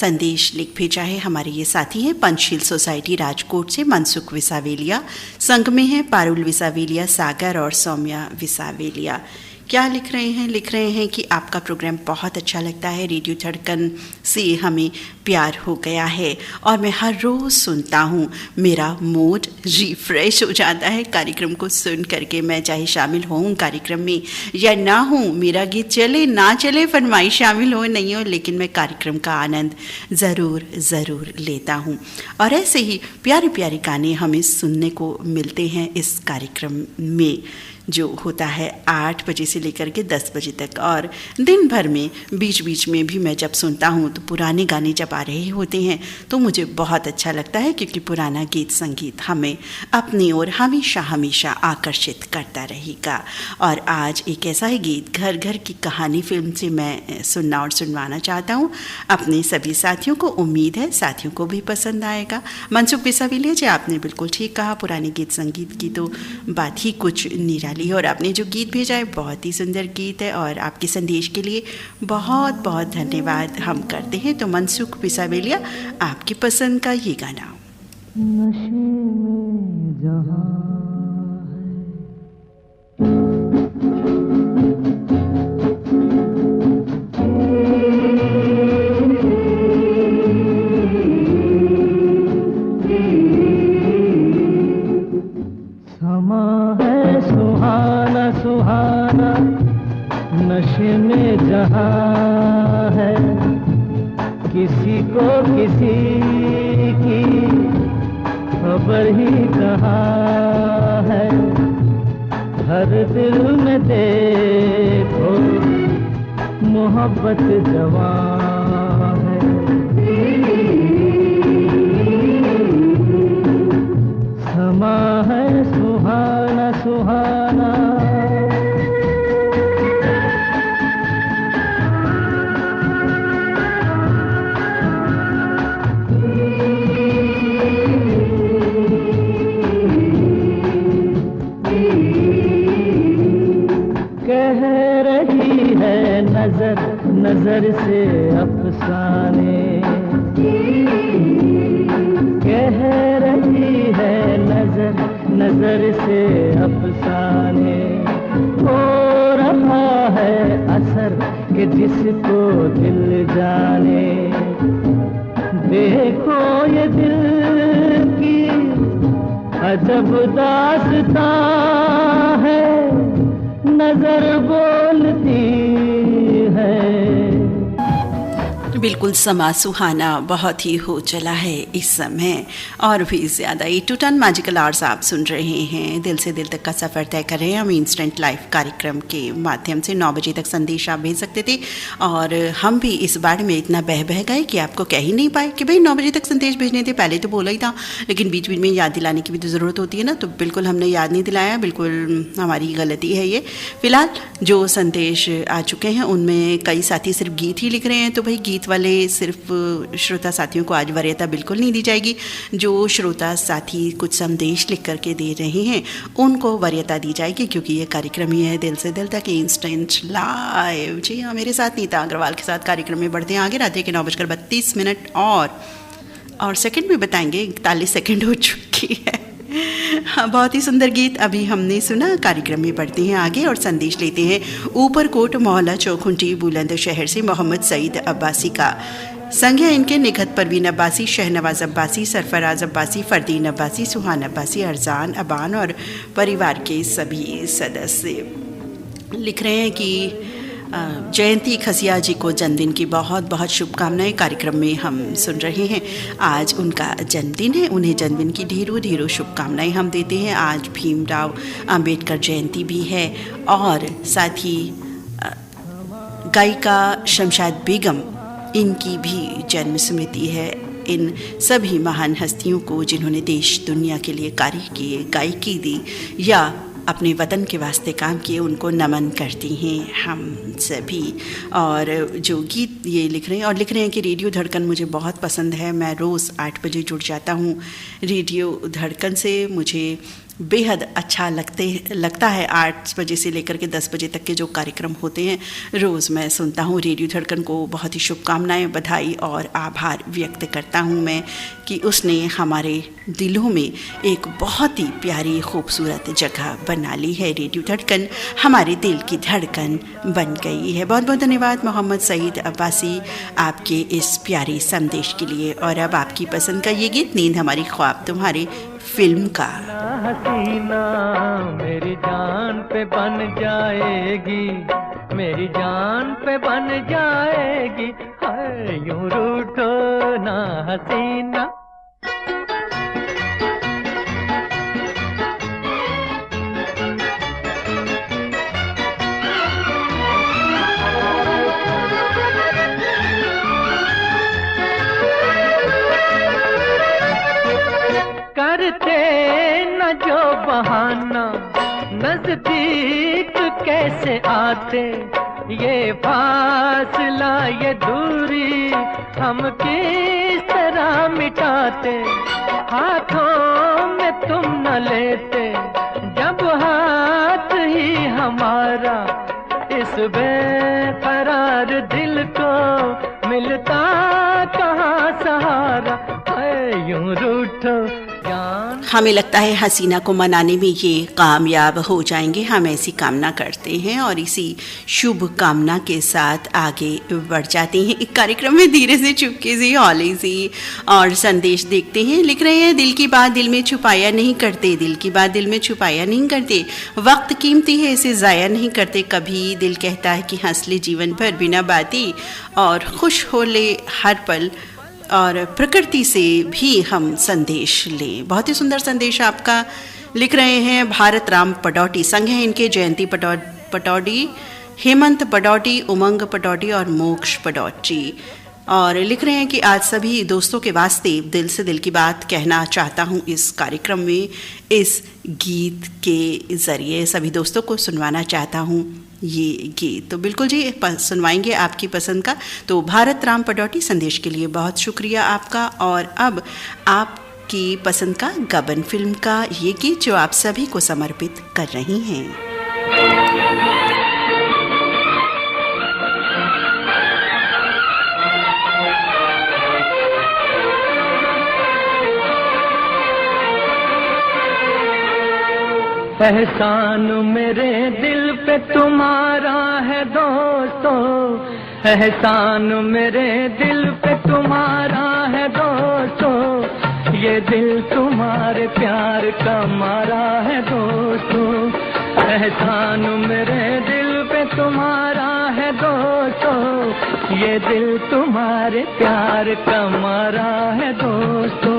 संदेश लिख भेजा है हमारे ये साथी हैं पंचशील सोसाइटी राजकोट से मनसुख विसावेलिया। संग में हैं पारुल विसावेलिया, सागर और सौम्या विसावेलिया। क्या लिख रहे हैं कि आपका प्रोग्राम बहुत अच्छा लगता है, रेडियो धड़कन से हमें प्यार हो गया है और मैं हर रोज़ सुनता हूँ। मेरा मूड रिफ्रेश हो जाता है कार्यक्रम को सुन करके। मैं चाहे शामिल होऊं कार्यक्रम में या ना हूँ, मेरा गीत चले ना चले, फरमाइश शामिल हो नहीं हो, लेकिन मैं कार्यक्रम का आनंद ज़रूर लेता हूँ। और ऐसे ही प्यारे प्यारे गाने हमें सुनने को मिलते हैं इस कार्यक्रम में, जो होता है 8 बजे से लेकर के 10 बजे तक। और दिन भर में बीच में भी मैं जब सुनता हूँ तो पुराने गाने जब आ रहे होते हैं तो मुझे बहुत अच्छा लगता है, क्योंकि पुराना गीत संगीत हमें अपनी ओर हमेशा आकर्षित करता रहेगा। और आज एक ऐसा ही गीत घर घर की कहानी फिल्म से मैं सुनना और सुनवाना चाहता हूँ अपने सभी साथियों को। उम्मीद है साथियों को भी पसंद आएगा। मनसुख विसावेलिया जी, आपने बिल्कुल ठीक कहा, पुराने गीत संगीत की तो बात ही कुछ निराली। और आपने जो गीत भेजा है बहुत ही सुंदर गीत है और आपके संदेश के लिए बहुत बहुत धन्यवाद हम करते हैं। तो मनसुख विसावेलिया, आपकी पसंद का ये गाना। नशे में जहां सुहाना नशे में जहां है, किसी को किसी की खबर ही कहाँ है। हर दिल में देखो मोहब्बत जवां है। समा है सुहाना सुहाना, नजर से अफसाने कह रही है, नजर से अफसाने हो रहा है असर कि जिसको दिल जाने। देखो ये दिल की अजब दास्तां है, नजर वो बिल्कुल समा सुहाना बहुत ही हो चला है इस समय और भी ज़्यादा। ये टू टन मैजिकल आवर्स आप सुन रहे हैं। दिल से दिल तक का सफ़र तय कर रहे हैं हम इंस्टेंट लाइव कार्यक्रम के माध्यम से। 9 बजे तक संदेश आप भेज सकते थे और हम भी इस बारे में इतना बह गए कि आपको कह ही नहीं पाए कि भाई 9 बजे तक संदेश भेजने थे। पहले तो बोला ही था, लेकिन बीच बीच में याद दिलाने की भी तो ज़रूरत होती है ना, तो बिल्कुल हमने याद नहीं दिलाया, बिल्कुल हमारी गलती है ये। फिलहाल जो संदेश आ चुके हैं उनमें कई साथी सिर्फ गीत ही लिख रहे हैं, तो भाई गीत वाले सिर्फ श्रोता साथियों को आज वरीयता बिल्कुल नहीं दी जाएगी। जो श्रोता साथी कुछ संदेश लिख करके दे रहे हैं उनको वरीयता दी जाएगी, क्योंकि ये कार्यक्रम ही है दिल से दिल तक इंस्टेंट लाइव। जी हाँ, मेरे साथ नीता अग्रवाल के साथ कार्यक्रम में बढ़ते हैं आगे। रात्रि के 9:32 और सेकंड में बताएंगे 41 सेकंड हो चुकी है। हाँ, बहुत ही सुंदर गीत अभी हमने सुना। कार्यक्रम में बढ़ते हैं आगे और संदेश लेते हैं ऊपरकोट मोहल्ला चौखुंटी बुलंदशहर से मोहम्मद सईद अब्बासी का। संग है इनके निखत परवीन अब्बासी, शहनवाज अब्बासी, सरफराज अब्बासी, फरदीन अब्बासी, सुहान अब्बासी, अरजान अबान और परिवार के सभी सदस्य। लिख रहे हैं कि जयंती खसिया जी को जन्मदिन की बहुत बहुत शुभकामनाएं। कार्यक्रम में हम सुन रहे हैं आज उनका जन्मदिन है, उन्हें जन्मदिन की ढेरों शुभकामनाएं हम देते हैं। आज भीमराव अंबेडकर जयंती भी है और साथ ही गायिका शमशाद बेगम, इनकी भी जन्म स्मृति है। इन सभी महान हस्तियों को जिन्होंने देश दुनिया के लिए कार्य किए, गायकी दी या अपने वतन के वास्ते काम किए, उनको नमन करती हैं हम सभी। और जो गीत ये लिख रहे हैं और लिख रहे हैं कि रेडियो धड़कन मुझे बहुत पसंद है, मैं रोज़ 8 बजे जुड़ जाता हूँ रेडियो धड़कन से। मुझे बेहद अच्छा लगता है 8 बजे से लेकर के 10 बजे तक के जो कार्यक्रम होते हैं रोज़ मैं सुनता हूँ। रेडियो धड़कन को बहुत ही शुभकामनाएं, बधाई और आभार व्यक्त करता हूँ मैं कि उसने हमारे दिलों में एक बहुत ही प्यारी खूबसूरत जगह बना ली है। रेडियो धड़कन हमारे दिल की धड़कन बन गई है। बहुत बहुत धन्यवाद मोहम्मद सईद अब्बासी आपके इस प्यारे संदेश के लिए। और अब आपकी पसंद का ये गीत नींद हमारी ख्वाब तुम्हारे फिल्म का। हसीना मेरी जान पे बन जाएगी, मेरी जान पे बन जाएगी, हाय यूं रूठो ना हसीना। करते न जो बहाना, नजदीक कैसे आते, ये फासला ये दूरी हम किस तरह मिटाते। हाथों में तुम न लेते जब हाथ ही हमारा, इस बेकरार दिल को मिलता कहाँ सहारा, यूं रूठो। हमें लगता है हसीना को मनाने में ये कामयाब हो जाएंगे, हम ऐसी कामना करते हैं और इसी शुभ कामना के साथ आगे बढ़ जाते हैं एक कार्यक्रम में धीरे से, चुपके से, हौले से और संदेश देखते हैं। लिख रहे हैं दिल की बात दिल में छुपाया नहीं करते, दिल की बात दिल में छुपाया नहीं करते, वक्त कीमती है इसे ज़ाया नहीं करते कभी। दिल कहता है कि हंस ले जीवन भर बिना बातें और खुश हो ले हर पल, और प्रकृति से भी हम संदेश लें। बहुत ही सुंदर संदेश आपका। लिख रहे हैं भारत राम पटौटी, संग है इनके जयंती पटौटी, हेमंत पटौटी, उमंग पटौटी और मोक्ष पटौटी। और लिख रहे हैं कि आज सभी दोस्तों के वास्ते दिल से दिल की बात कहना चाहता हूँ इस कार्यक्रम में, इस गीत के ज़रिए सभी दोस्तों को सुनवाना चाहता हूँ ये गीत। तो बिल्कुल जी सुनवाएंगे आपकी पसंद का। तो भारत राम पटौटी, संदेश के लिए बहुत शुक्रिया आपका। और अब आपकी पसंद का गबन फिल्म का ये गीत जो आप सभी को समर्पित कर रही हैं। एहसान मेरे दिल पे तुम्हारा है दोस्तों, एहसान मेरे दिल पे तुम्हारा है दोस्तों, ये दिल तुम्हारे प्यार का मारा है दोस्तों। एहसान मेरे दिल पे तुम्हारा है दोस्तों, ये दिल तुम्हारे प्यार का मारा है दोस्तों।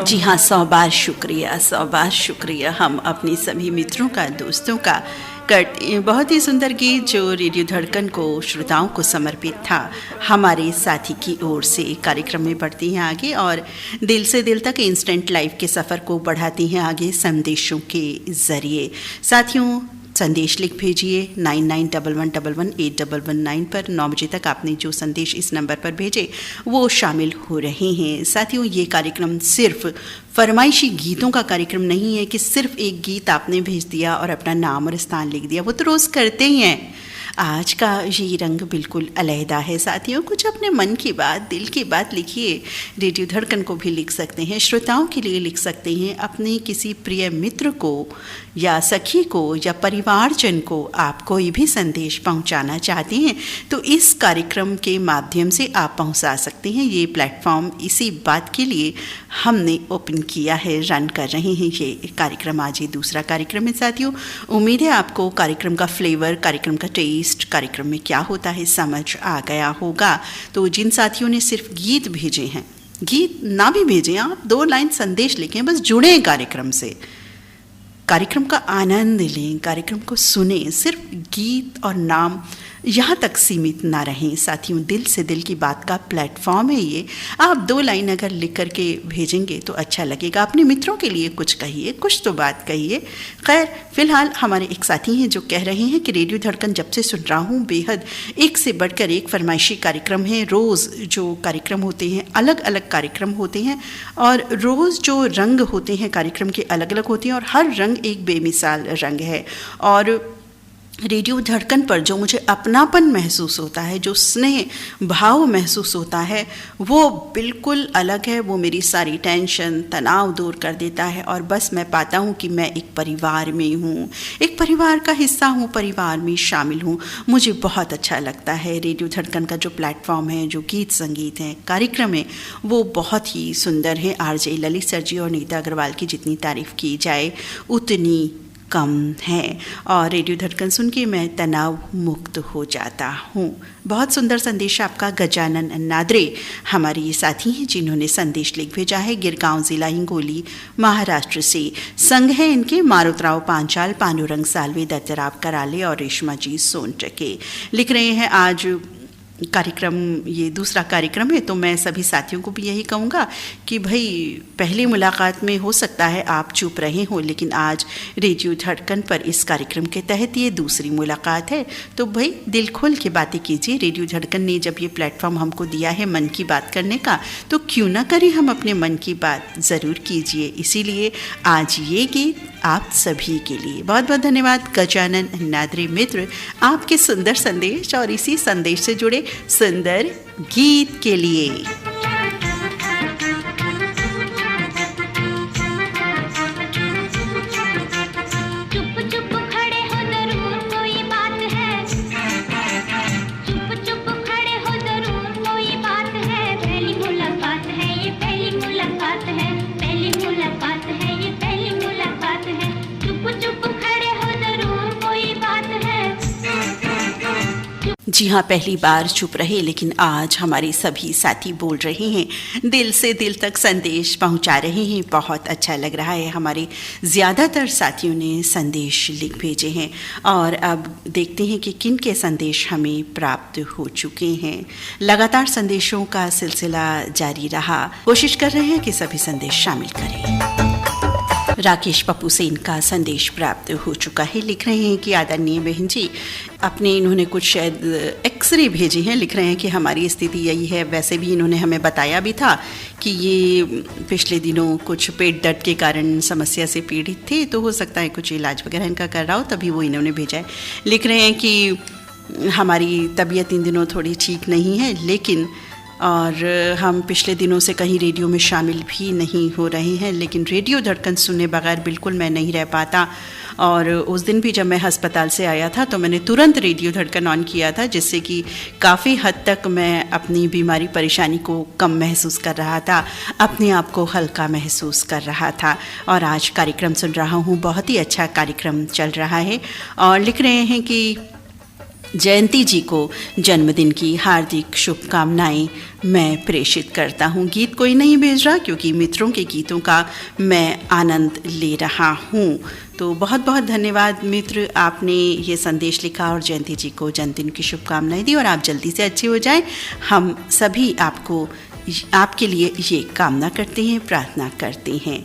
जी हाँ, 100 बार शुक्रिया, 100 बार शुक्रिया हम अपने सभी मित्रों का, दोस्तों का करते हैं। बहुत ही सुंदर गीत जो रेडियो धड़कन को, श्रोताओं को समर्पित था हमारे साथी की ओर से। कार्यक्रम में बढ़ती हैं आगे और दिल से दिल तक इंस्टेंट लाइफ के सफ़र को बढ़ाती हैं आगे संदेशों के ज़रिए। साथियों, संदेश लिख भेजिए 9911118119 पर। 9 बजे तक आपने जो संदेश इस नंबर पर भेजे वो शामिल हो रहे हैं। साथियों, ये कार्यक्रम सिर्फ फरमाइशी गीतों का कार्यक्रम नहीं है कि सिर्फ एक गीत आपने भेज दिया और अपना नाम और स्थान लिख दिया, वो तो रोज़ करते ही हैं। आज का ये रंग बिल्कुल अलहदा है साथियों। कुछ अपने मन की बात, दिल की बात लिखिए। रेडियो धड़कन को भी लिख सकते हैं, श्रोताओं के लिए लिख सकते हैं, अपने किसी प्रिय मित्र को या सखी को या परिवारजन को आप कोई भी संदेश पहुंचाना चाहते हैं तो इस कार्यक्रम के माध्यम से आप पहुंचा सकते हैं। ये प्लेटफॉर्म इसी बात के लिए हमने ओपन किया है, रन कर रहे हैं ये कार्यक्रम। आज ये दूसरा कार्यक्रम है साथियों। उम्मीद है आपको कार्यक्रम का फ्लेवर, कार्यक्रम का टेस्ट, कार्यक्रम में क्या होता है समझ आ गया होगा। तो जिन साथियों ने सिर्फ गीत भेजे हैं, गीत ना भी भेजें, आप 2 लाइन संदेश लिखें, बस जुड़े कार्यक्रम से, कार्यक्रम का आनंद लें, कार्यक्रम को सुने। सिर्फ गीत और नाम यहाँ तक सीमित ना रहें साथियों। दिल से दिल की बात का प्लेटफॉर्म है ये। आप 2 लाइन अगर लिख करके भेजेंगे तो अच्छा लगेगा। अपने मित्रों के लिए कुछ कहिए, कुछ तो बात कहिए। खैर, फिलहाल हमारे एक साथी हैं जो कह रहे हैं कि रेडियो धड़कन जब से सुन रहा हूँ बेहद एक से बढ़कर एक फरमाइशी कार्यक्रम है। रोज़ जो कार्यक्रम होते हैं, अलग अलग कार्यक्रम होते हैं और रोज़ जो रंग होते हैं कार्यक्रम के अलग अलग होते हैं और हर रंग एक बेमिसाल रंग है। और रेडियो धड़कन पर जो मुझे अपनापन महसूस होता है, जो स्नेह भाव महसूस होता है, वो बिल्कुल अलग है। वो मेरी सारी टेंशन, तनाव दूर कर देता है और बस मैं पाता हूँ कि मैं एक परिवार में हूँ, एक परिवार का हिस्सा हूँ, परिवार में शामिल हूँ। मुझे बहुत अच्छा लगता है। रेडियो धड़कन का जो प्लेटफॉर्म है, जो गीत संगीत है, कार्यक्रम है, वो बहुत ही सुंदर है। आरजे ललित सर जी और नीता अग्रवाल की जितनी तारीफ़ की जाए उतनी कम है और रेडियो धड़कन सुन के मैं तनाव मुक्त हो जाता हूँ। बहुत सुंदर संदेश आपका गजानन नादरे हमारे ये साथी हैं जिन्होंने संदेश लिख भेजा है। गिरगांव ज़िला हिंगोली महाराष्ट्र से। संग है इनके मारुतराव पांचाल, पांडुरंग सालवे, दत्तराव कराले और रेशमा जी सोनटके। लिख रहे हैं आज कार्यक्रम, ये दूसरा कार्यक्रम है तो मैं सभी साथियों को भी यही कहूँगा कि भाई पहली मुलाकात में हो सकता है आप चुप रहे हो, लेकिन आज रेडियो धड़कन पर इस कार्यक्रम के तहत ये दूसरी मुलाकात है तो भाई दिल खोल के बातें कीजिए। रेडियो धड़कन ने जब ये प्लेटफॉर्म हमको दिया है मन की बात करने का तो क्यों ना करें हम अपने मन की बात ज़रूर कीजिए। इसीलिए आज ये गीत आप सभी के लिए। बहुत बहुत धन्यवाद गजानन नादरे मित्र आपके सुंदर संदेश और इसी संदेश से जुड़े सुंदर गीत के लिए। चुप चुप खड़े हो जरूर कोई बात है, चुप चुप खड़े हो जरूर कोई बात है। पहली मुलाकात है ये, पहली मुलाकात है, पहली मुलाकात है ये, पहली मुलाकात है। चुप चुप खड़े हो जरूर कोई बात है। जी हाँ, पहली बार चुप रहे, लेकिन आज हमारे सभी साथी बोल रहे हैं, दिल से दिल तक संदेश पहुंचा रहे हैं। बहुत अच्छा लग रहा है। हमारे ज़्यादातर साथियों ने संदेश लिख भेजे हैं और अब देखते हैं कि किन के संदेश हमें प्राप्त हो चुके हैं। लगातार संदेशों का सिलसिला जारी रहा। कोशिश कर रहे हैं कि सभी संदेश शामिल करें। राकेश पप्पू से इनका संदेश प्राप्त हो चुका है। लिख रहे हैं कि आदरणीय बहन जी, अपने इन्होंने कुछ शायद एक्सरे भेजे हैं। लिख रहे हैं कि हमारी स्थिति यही है। वैसे भी इन्होंने हमें बताया भी था कि ये पिछले दिनों कुछ पेट दर्द के कारण समस्या से पीड़ित थे, तो हो सकता है कुछ इलाज वगैरह इनका कर रहा हो, तभी वो इन्होंने भेजा है। लिख रहे हैं कि हमारी तबीयत इन दिनों थोड़ी ठीक नहीं है, लेकिन और हम पिछले दिनों से कहीं रेडियो में शामिल भी नहीं हो रहे हैं, लेकिन रेडियो धड़कन सुनने बगैर बिल्कुल मैं नहीं रह पाता और उस दिन भी जब मैं अस्पताल से आया था तो मैंने तुरंत रेडियो धड़कन ऑन किया था, जिससे कि काफ़ी हद तक मैं अपनी बीमारी परेशानी को कम महसूस कर रहा था, अपने आप को हल्का महसूस कर रहा था। और आज कार्यक्रम सुन रहा हूँ, बहुत ही अच्छा कार्यक्रम चल रहा है। और लिख रहे हैं कि जयंती जी को जन्मदिन की हार्दिक शुभकामनाएं मैं प्रेषित करता हूँ। गीत कोई नहीं भेज रहा क्योंकि मित्रों के गीतों का मैं आनंद ले रहा हूँ। तो बहुत बहुत धन्यवाद मित्र, आपने ये संदेश लिखा और जयंती जी को जन्मदिन की शुभकामनाएं दी और आप जल्दी से अच्छे हो जाएं। हम सभी आपके लिए ये कामना करते हैं, प्रार्थना करते हैं।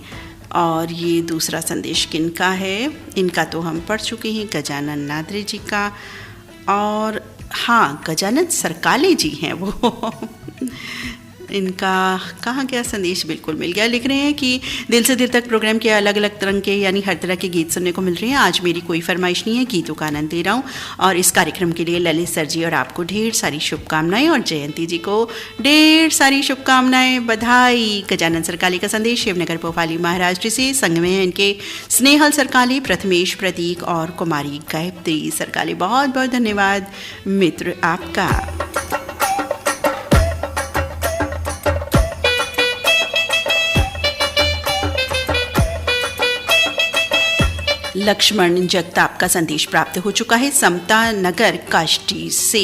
और ये दूसरा संदेश किनका है? इनका तो हम पढ़ चुके हैं, गजानन नादरे जी का। और हाँ, गजानन सरकाले जी हैं वो इनका कहाँ गया संदेश? बिल्कुल मिल गया। लिख रहे हैं कि दिल से दिल तक प्रोग्राम के अलग अलग तरह के यानी हर तरह के गीत सुनने को मिल रहे हैं। आज मेरी कोई फरमाइश नहीं है, गीतों का आनंद ले रहा हूँ। और इस कार्यक्रम के लिए ललित सर जी और आपको ढेर सारी शुभकामनाएं और जयंती जी को ढेर सारी शुभकामनाएं, बधाई। गजानन सरकाले का संदेश शिवनगर भोपाली महाराष्ट्र से। संग में हैं इनके स्नेहल सरकाले, प्रथमेश प्रतीक और कुमारी गायत्री सरकाले। बहुत बहुत धन्यवाद मित्र आपका। लक्ष्मण जगताप का संदेश प्राप्त हो चुका है, समता नगर काष्टी से।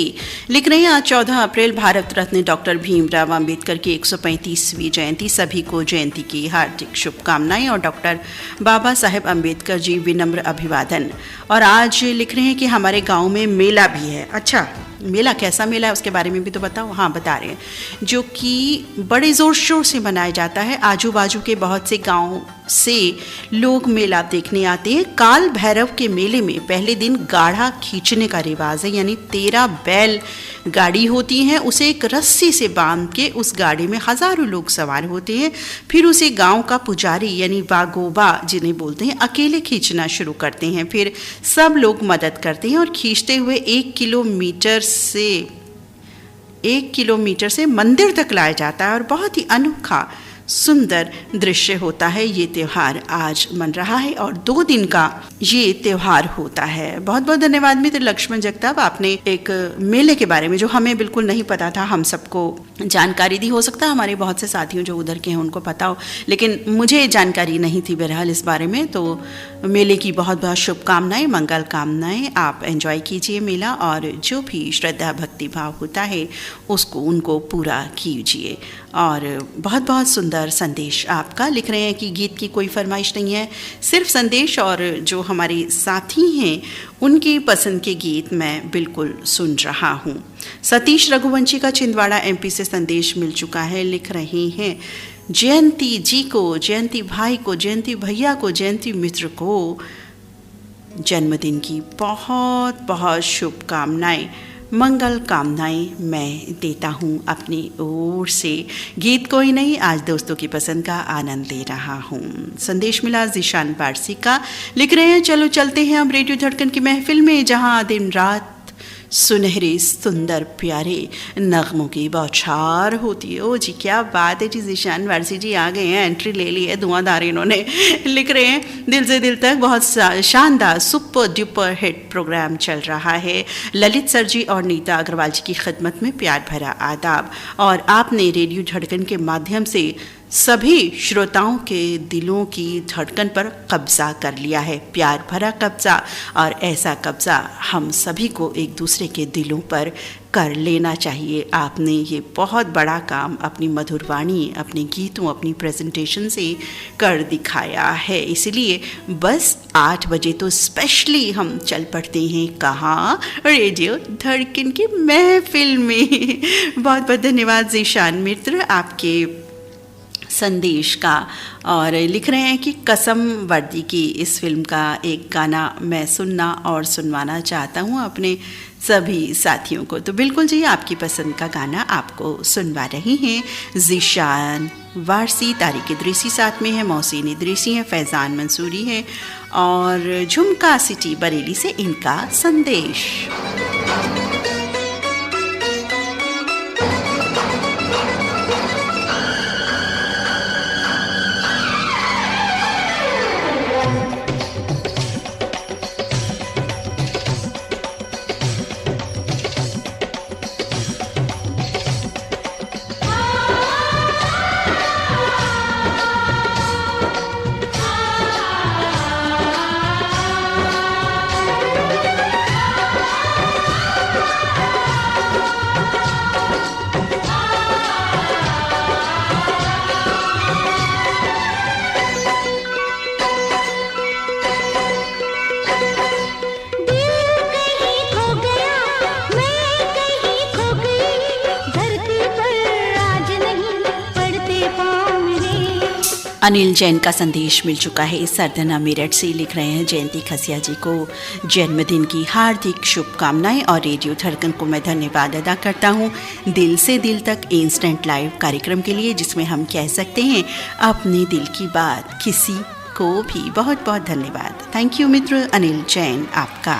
लिख रहे हैं आज 14 अप्रैल भारत रत्न डॉक्टर भीमराव अंबेडकर की 135वीं जयंती। सभी को जयंती की हार्दिक शुभकामनाएं और डॉक्टर बाबा साहेब अंबेडकर जी विनम्र अभिवादन। और आज लिख रहे हैं कि हमारे गांव में मेला भी है। अच्छा, मेला कैसा मेला है उसके बारे में भी तो बताओ। हाँ, बता रहे हैं, जो कि बड़े ज़ोर शोर से मनाया जाता है। आजू बाजू के बहुत से गांव से लोग मेला देखने आते हैं। काल भैरव के मेले में पहले दिन गाढ़ा खींचने का रिवाज है, यानी 13 बैल गाड़ी होती है, उसे एक रस्सी से बांध के उस गाड़ी में हजारों लोग सवार होते हैं। फिर उसे गांव का पुजारी यानी वागोबा जिन्हें बोलते हैं, अकेले खींचना शुरू करते हैं। फिर सब लोग मदद करते हैं और खींचते हुए 1 किलोमीटर से मंदिर तक लाया जाता है और बहुत ही अनोखा सुंदर दृश्य होता है। ये त्यौहार आज मन रहा है और 2 दिन का ये त्यौहार होता है। बहुत बहुत धन्यवाद मित्र लक्ष्मण जगताप, आपने एक मेले के बारे में जो हमें बिल्कुल नहीं पता था, हम सबको जानकारी दी। हो सकता है हमारे बहुत से साथियों जो उधर के हैं उनको पता हो, लेकिन मुझे जानकारी नहीं थी बहरहाल इस बारे में। तो मेले की बहुत बहुत शुभकामनाएं, मंगल कामनाएं। आप एंजॉय कीजिए मेला और जो भी श्रद्धा भक्ति भाव होता है उसको उनको पूरा कीजिए। और बहुत बहुत सुंदर संदेश आपका। लिख रहे हैं कि गीत की कोई फरमाइश नहीं है, सिर्फ संदेश, और जो हमारे साथी हैं उनकी पसंद के गीत मैं बिल्कुल सुन रहा हूँ। सतीश रघुवंशी का छिंदवाड़ा एमपी से संदेश मिल चुका है। लिख रहे हैं जयंती जी को, जयंती भाई को, जयंती भैया को, जयंती मित्र को जन्मदिन की बहुत बहुत शुभकामनाएं, मंगल कामनाएं मैं देता हूँ अपनी ओर से। गीत कोई नहीं, आज दोस्तों की पसंद का आनंद ले रहा हूँ। संदेश मिला जिशान पारसी का। लिख रहे हैं चलो चलते हैं अब रेडियो धड़कन की महफिल में, जहाँ दिन रात सुनहरे सुंदर प्यारे नगमों की बौछार होती है। ओ जी क्या बात है जी, जिशान वारसी जी आ गए हैं, एंट्री ले ली है, धुआंधार इन्होंने। लिख रहे हैं दिल से दिल तक बहुत शानदार सुपर डुपर हिट प्रोग्राम चल रहा है। ललित सर जी और नीता अग्रवाल जी की खिदमत में प्यार भरा आदाब। और आपने रेडियो धड़कन के माध्यम से सभी श्रोताओं के दिलों की धड़कन पर कब्जा कर लिया है, प्यार भरा कब्जा। और ऐसा कब्जा हम सभी को एक दूसरे के दिलों पर कर लेना चाहिए। आपने ये बहुत बड़ा काम अपनी मधुर वाणी, अपने गीतों, अपनी प्रेजेंटेशन से कर दिखाया है। इसलिए बस 8 बजे तो स्पेशली हम चल पड़ते हैं कहाँ, रेडियो धड़कन की महफिल में। बहुत बहुत धन्यवाद जिशान मित्र आपके संदेश का। और लिख रहे हैं कि कसम वर्दी की इस फिल्म का एक गाना मैं सुनना और सुनवाना चाहता हूँ अपने सभी साथियों को। तो बिल्कुल जी, आपकी पसंद का गाना आपको सुनवा रही हैं जिशान वारसी। तारिक इदरीसी साथ में है, मोहसिन इदरीसी है, फैज़ान मंसूरी है और झुमका सिटी बरेली से इनका संदेश। अनिल जैन का संदेश मिल चुका है। सरदना मेरठ से लिख रहे हैं, जयंती खसिया जी को जन्मदिन की हार्दिक शुभकामनाएं और रेडियो धड़कन को मैं धन्यवाद अदा करता हूं दिल से दिल तक इंस्टेंट लाइव कार्यक्रम के लिए, जिसमें हम कह सकते हैं अपने दिल की बात किसी को भी। बहुत बहुत धन्यवाद। थैंक यू मित्र अनिल जैन आपका।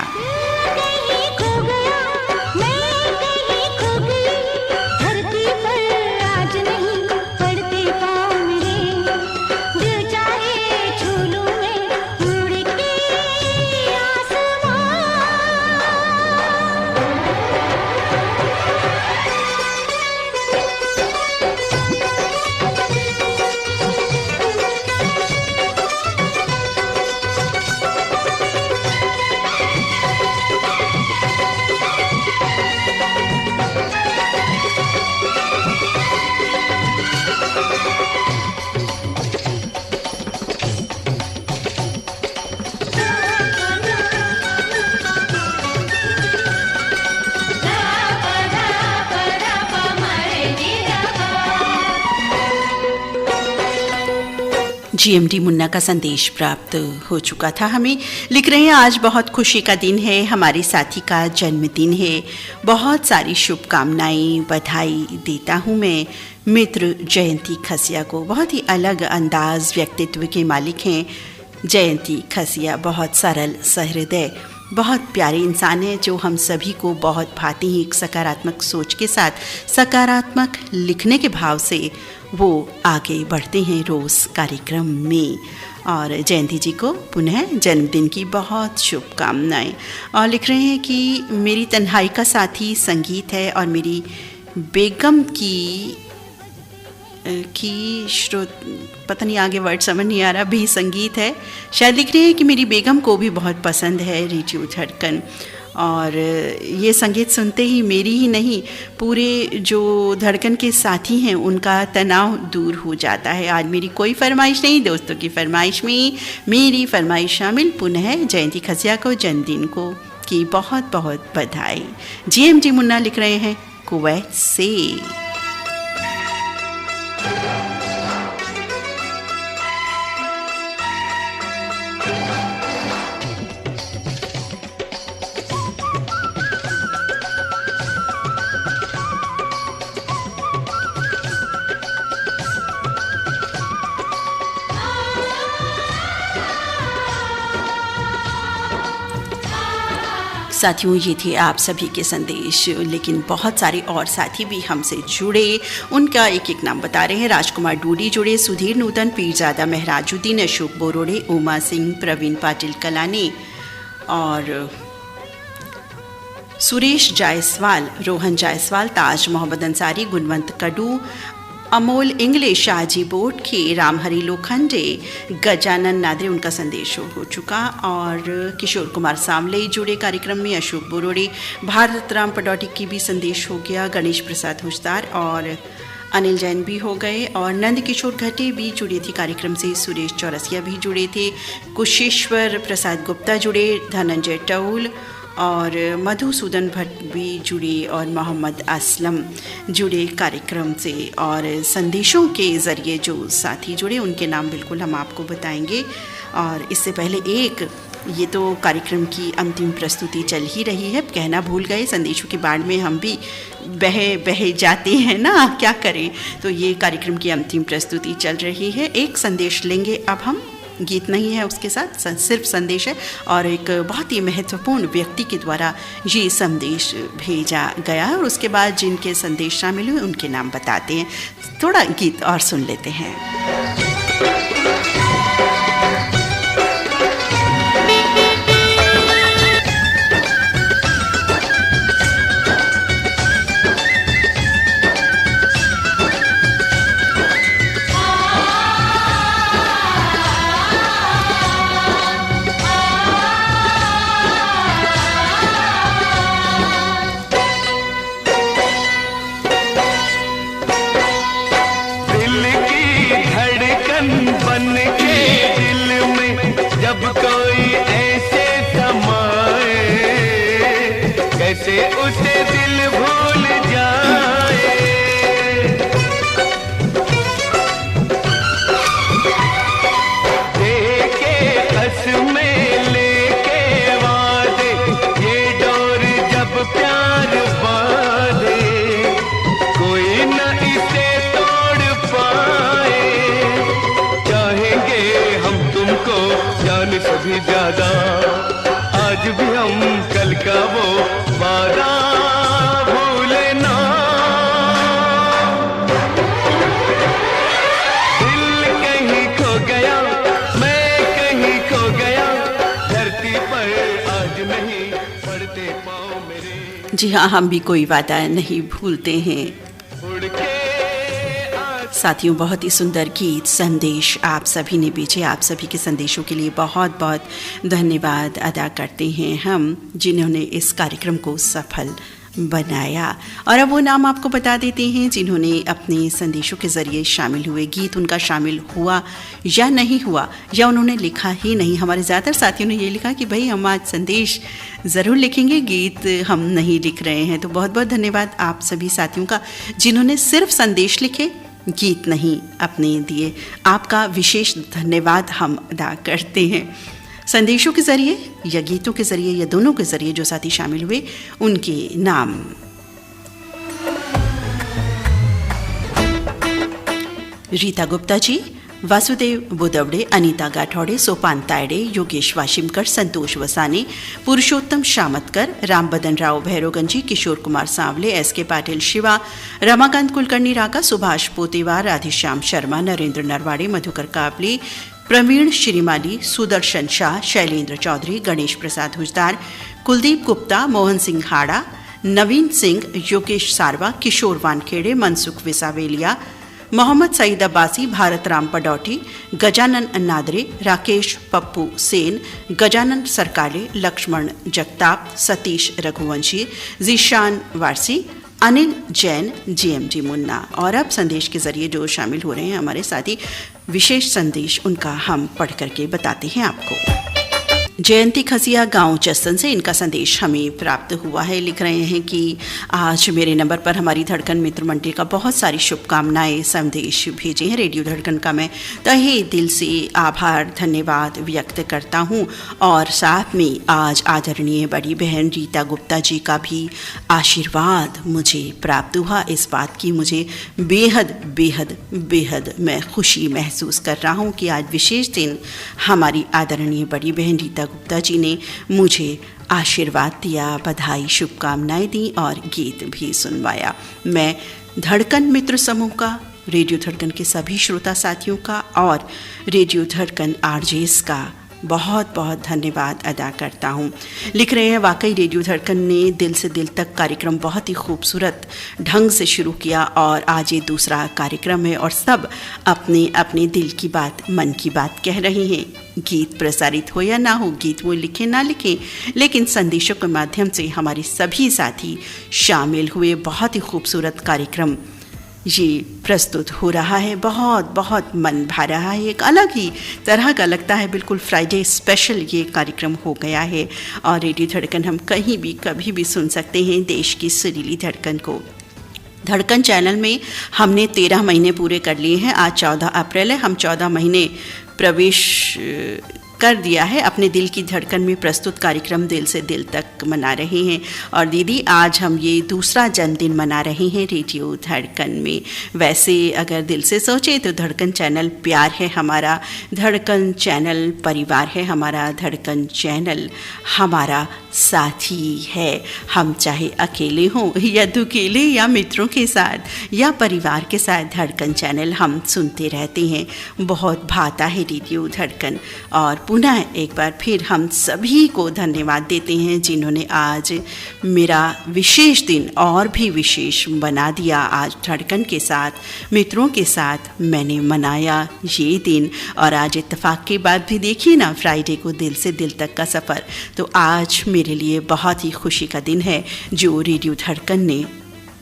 जीएमडी मुन्ना का संदेश प्राप्त हो चुका था हमें। लिख रहे हैं, आज बहुत खुशी का दिन है, हमारे साथी का जन्मदिन है, बहुत सारी शुभकामनाएं बधाई देता हूं मैं मित्र जयंती खसिया को। बहुत ही अलग अंदाज व्यक्तित्व के मालिक हैं जयंती खसिया। बहुत सरल सहृदय, बहुत प्यारे इंसान हैं जो हम सभी को बहुत भाती हैं। एक सकारात्मक सोच के साथ सकारात्मक लिखने के भाव से वो आगे बढ़ते हैं रोज़ कार्यक्रम में। और जयंती जी को पुनः जन्मदिन की बहुत शुभकामनाएं। और लिख रहे हैं कि मेरी तन्हाई का साथी संगीत है और मेरी बेगम की श्रोत पता नहीं आगे वर्ड समझ नहीं आ रहा, भी संगीत है शायद। लिख रहे हैं कि मेरी बेगम को भी बहुत पसंद है रेडियो धड़कन, और ये संगीत सुनते ही मेरी ही नहीं पूरे जो धड़कन के साथी हैं उनका तनाव दूर हो जाता है। आज मेरी कोई फरमाइश नहीं, दोस्तों की फरमाइश में मेरी फरमाइश शामिल। पुनः जयंती खसिया को जन्मदिन को की बहुत बहुत बधाई। जीएमडी मुन्ना लिख रहे हैं कुवैत से। साथियों, ये थे आप सभी के संदेश, लेकिन बहुत सारे और साथी भी हमसे जुड़े। उनका एक एक नाम बता रहे हैं। राजकुमार डूडी जुड़े, सुधीर नूतन, पीरजादा महराजुद्दीन, अशोक बोरोड़े, उमा सिंह, प्रवीण पाटिल कलानी और सुरेश जायसवाल, रोहन जायसवाल, ताज मोहम्मद अंसारी, गुणवंत कडू, अमोल इंग्लिश, शाहजी बोट के, रामहरी लोखंडे, गजानन नादरे, उनका संदेश हो चुका। और किशोर कुमार सामले जुड़े कार्यक्रम में, अशोक बोरोड़े, भारत राम पडौटी की भी संदेश हो गया, गणेश प्रसाद हुजदार और अनिल जैन भी हो गए, और नंद किशोर घटे भी जुड़े थे कार्यक्रम से, सुरेश चौरसिया भी जुड़े थे, कुशेश्वर प्रसाद गुप्ता जुड़े, धनंजय टौल और मधुसूदन भट्ट भी जुड़े, और मोहम्मद असलम जुड़े कार्यक्रम से। और संदेशों के ज़रिए जो साथी जुड़े उनके नाम बिल्कुल हम आपको बताएंगे। और इससे पहले ये तो कार्यक्रम की अंतिम प्रस्तुति चल ही रही है, कहना भूल गए, संदेशों की बाढ़ में हम भी बहे जाते हैं ना, क्या करें। तो ये कार्यक्रम की अंतिम प्रस्तुति चल रही है। एक संदेश लेंगे अब हम, गीत नहीं है उसके साथ, सिर्फ संदेश है, और एक बहुत ही महत्वपूर्ण व्यक्ति के द्वारा ये संदेश भेजा गया है, और उसके बाद जिनके संदेश शामिल हुए उनके नाम बताते हैं। थोड़ा गीत और सुन लेते हैं। उसे दिल भूल जाए। नहीं पड़ते पाँव मेरे। जी हाँ, हम भी कोई वादा नहीं भूलते हैं। उड़ के साथियों, बहुत ही सुंदर गीत संदेश आप सभी ने भेजे। आप सभी के संदेशों के लिए बहुत बहुत धन्यवाद अदा करते हैं हम, जिन्होंने इस कार्यक्रम को सफल बनाया। और अब वो नाम आपको बता देते हैं जिन्होंने अपने संदेशों के ज़रिए शामिल हुए। गीत उनका शामिल हुआ या नहीं हुआ, या उन्होंने लिखा ही नहीं। हमारे ज़्यादातर साथियों ने ये लिखा कि भाई हम आज संदेश ज़रूर लिखेंगे, गीत हम नहीं लिख रहे हैं। तो बहुत बहुत धन्यवाद आप सभी साथियों का जिन्होंने सिर्फ संदेश लिखे, गीत नहीं अपने दिए। आपका विशेष धन्यवाद हम अदा करते हैं। संदेशों के ज़रिए या गीतों के ज़रिए या दोनों के ज़रिए जो साथी शामिल हुए उनके नाम। रीता गुप्ता जी, वासुदेव बुदवड़े, अनीता गाठौड़े, सोपान तायडे, योगेश वाशिमकर, संतोष वसाने, पुरुषोत्तम शामतकर, रामबदन राव भैरोगंजी, किशोर कुमार सांवले, एसके पाटिल शिवा, रमाकांत कुलकर्णी राका, सुभाष पोतेवार, राधेश्याम शर्मा, नरेंद्र नरवाड़े, मधुकर काबली, प्रवीण श्रीमाली, सुदर्शन शाह, शैलेंद्र चौधरी, गणेश प्रसाद हुजदार, कुलदीप गुप्ता, मोहन सिंह हाड़ा, नवीन सिंह, योगेश सारवा, किशोर वानखेड़े, मनसुख विसावेलिया, मोहम्मद सईद अब्बासी, भारत राम पडौटी, गजानन नादरे, राकेश पप्पू सेन, गजानन सरकाले, लक्ष्मण जगताप, सतीश रघुवंशी, जीशान वारसी, अनिल जैन, जीएमजी मुन्ना। और अब संदेश के ज़रिए जो शामिल हो रहे हैं हमारे साथी, विशेष संदेश उनका हम पढ़ करके बताते हैं आपको। जयंती खसिया गांव जस्सन से इनका संदेश हमें प्राप्त हुआ है। लिख रहे हैं कि आज मेरे नंबर पर हमारी धड़कन मित्र मंडली का बहुत सारी शुभकामनाएं संदेश भेजे हैं। रेडियो धड़कन का मैं तहे दिल से आभार धन्यवाद व्यक्त करता हूं। और साथ में आज आदरणीय बड़ी बहन रीता गुप्ता जी का भी आशीर्वाद मुझे प्राप्त हुआ। इस बात की मुझे बेहद बेहद बेहद मैं खुशी महसूस कर रहा हूँ कि आज विशेष दिन हमारी आदरणीय बड़ी बहन रीता गुप्ता जी ने मुझे आशीर्वाद दिया, बधाई शुभकामनाएं दी और गीत भी सुनवाया। मैं धड़कन मित्र समूह का, रेडियो धड़कन के सभी श्रोता साथियों का और रेडियो धड़कन आरजेस का बहुत बहुत धन्यवाद अदा करता हूँ। लिख रहे हैं, वाकई रेडियो धड़कन ने दिल से दिल तक कार्यक्रम बहुत ही खूबसूरत ढंग से शुरू किया और आज ये दूसरा कार्यक्रम है और सब अपने अपने दिल की बात, मन की बात कह रहे हैं। गीत प्रसारित हो या ना हो, गीत वो लिखे ना लिखे, लेकिन संदेशों के माध्यम से हमारे सभी साथी शामिल हुए। बहुत ही खूबसूरत कार्यक्रम ये प्रस्तुत हो रहा है, बहुत बहुत मन भा रहा है। एक अलग ही तरह का लगता है, बिल्कुल फ्राइडे स्पेशल ये कार्यक्रम हो गया है। और रेडियो धड़कन हम कहीं भी कभी भी सुन सकते हैं देश की सुरीली धड़कन को। धड़कन चैनल में हमने 13 महीने पूरे कर लिए हैं। आज 14 अप्रैल है। हम 14 महीने प्रवेश कर दिया है अपने दिल की धड़कन में प्रस्तुत कार्यक्रम दिल से दिल तक मना रहे हैं। और दीदी, आज हम ये दूसरा जन्मदिन मना रहे हैं रेडियो धड़कन में। वैसे अगर दिल से सोचे तो धड़कन चैनल प्यार है हमारा, धड़कन चैनल परिवार है हमारा, धड़कन चैनल हमारा साथी है। हम चाहे अकेले हों या दुकेले या मित्रों के साथ या परिवार के साथ, धड़कन चैनल हम सुनते रहते हैं। बहुत भाता है रेडियो धड़कन। और पुनः एक बार फिर हम सभी को धन्यवाद देते हैं जिन्होंने आज मेरा विशेष दिन और भी विशेष बना दिया। आज धड़कन के साथ, मित्रों के साथ मैंने मनाया ये दिन। और आज इत्तेफाक के बाद भी देखिए ना, फ्राइडे को दिल से दिल तक का सफ़र। तो आज मेरे लिए बहुत ही खुशी का दिन है जो रेडियो धड़कन ने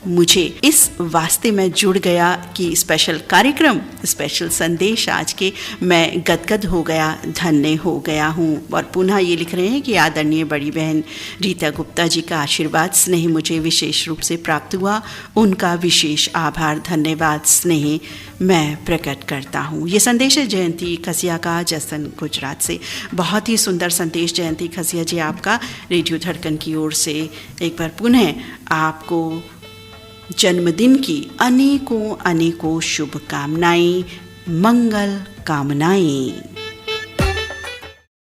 मुझे इस वास्ते में जुड़ गया कि स्पेशल कार्यक्रम, स्पेशल संदेश आज के मैं गदगद हो गया, धन्य हो गया हूँ। और पुनः ये लिख रहे हैं कि आदरणीय बड़ी बहन रीता गुप्ता जी का आशीर्वाद स्नेह मुझे विशेष रूप से प्राप्त हुआ। उनका विशेष आभार धन्यवाद स्नेह मैं प्रकट करता हूँ। ये संदेश है जयंती खसिया का, जसन गुजरात से। बहुत ही सुंदर संदेश जयंती खसिया जी आपका रेडियो धड़कन की ओर से। एक बार पुनः आपको जन्मदिन की अनेकों अनेकों शुभकामनाएं, मंगल कामनाएं।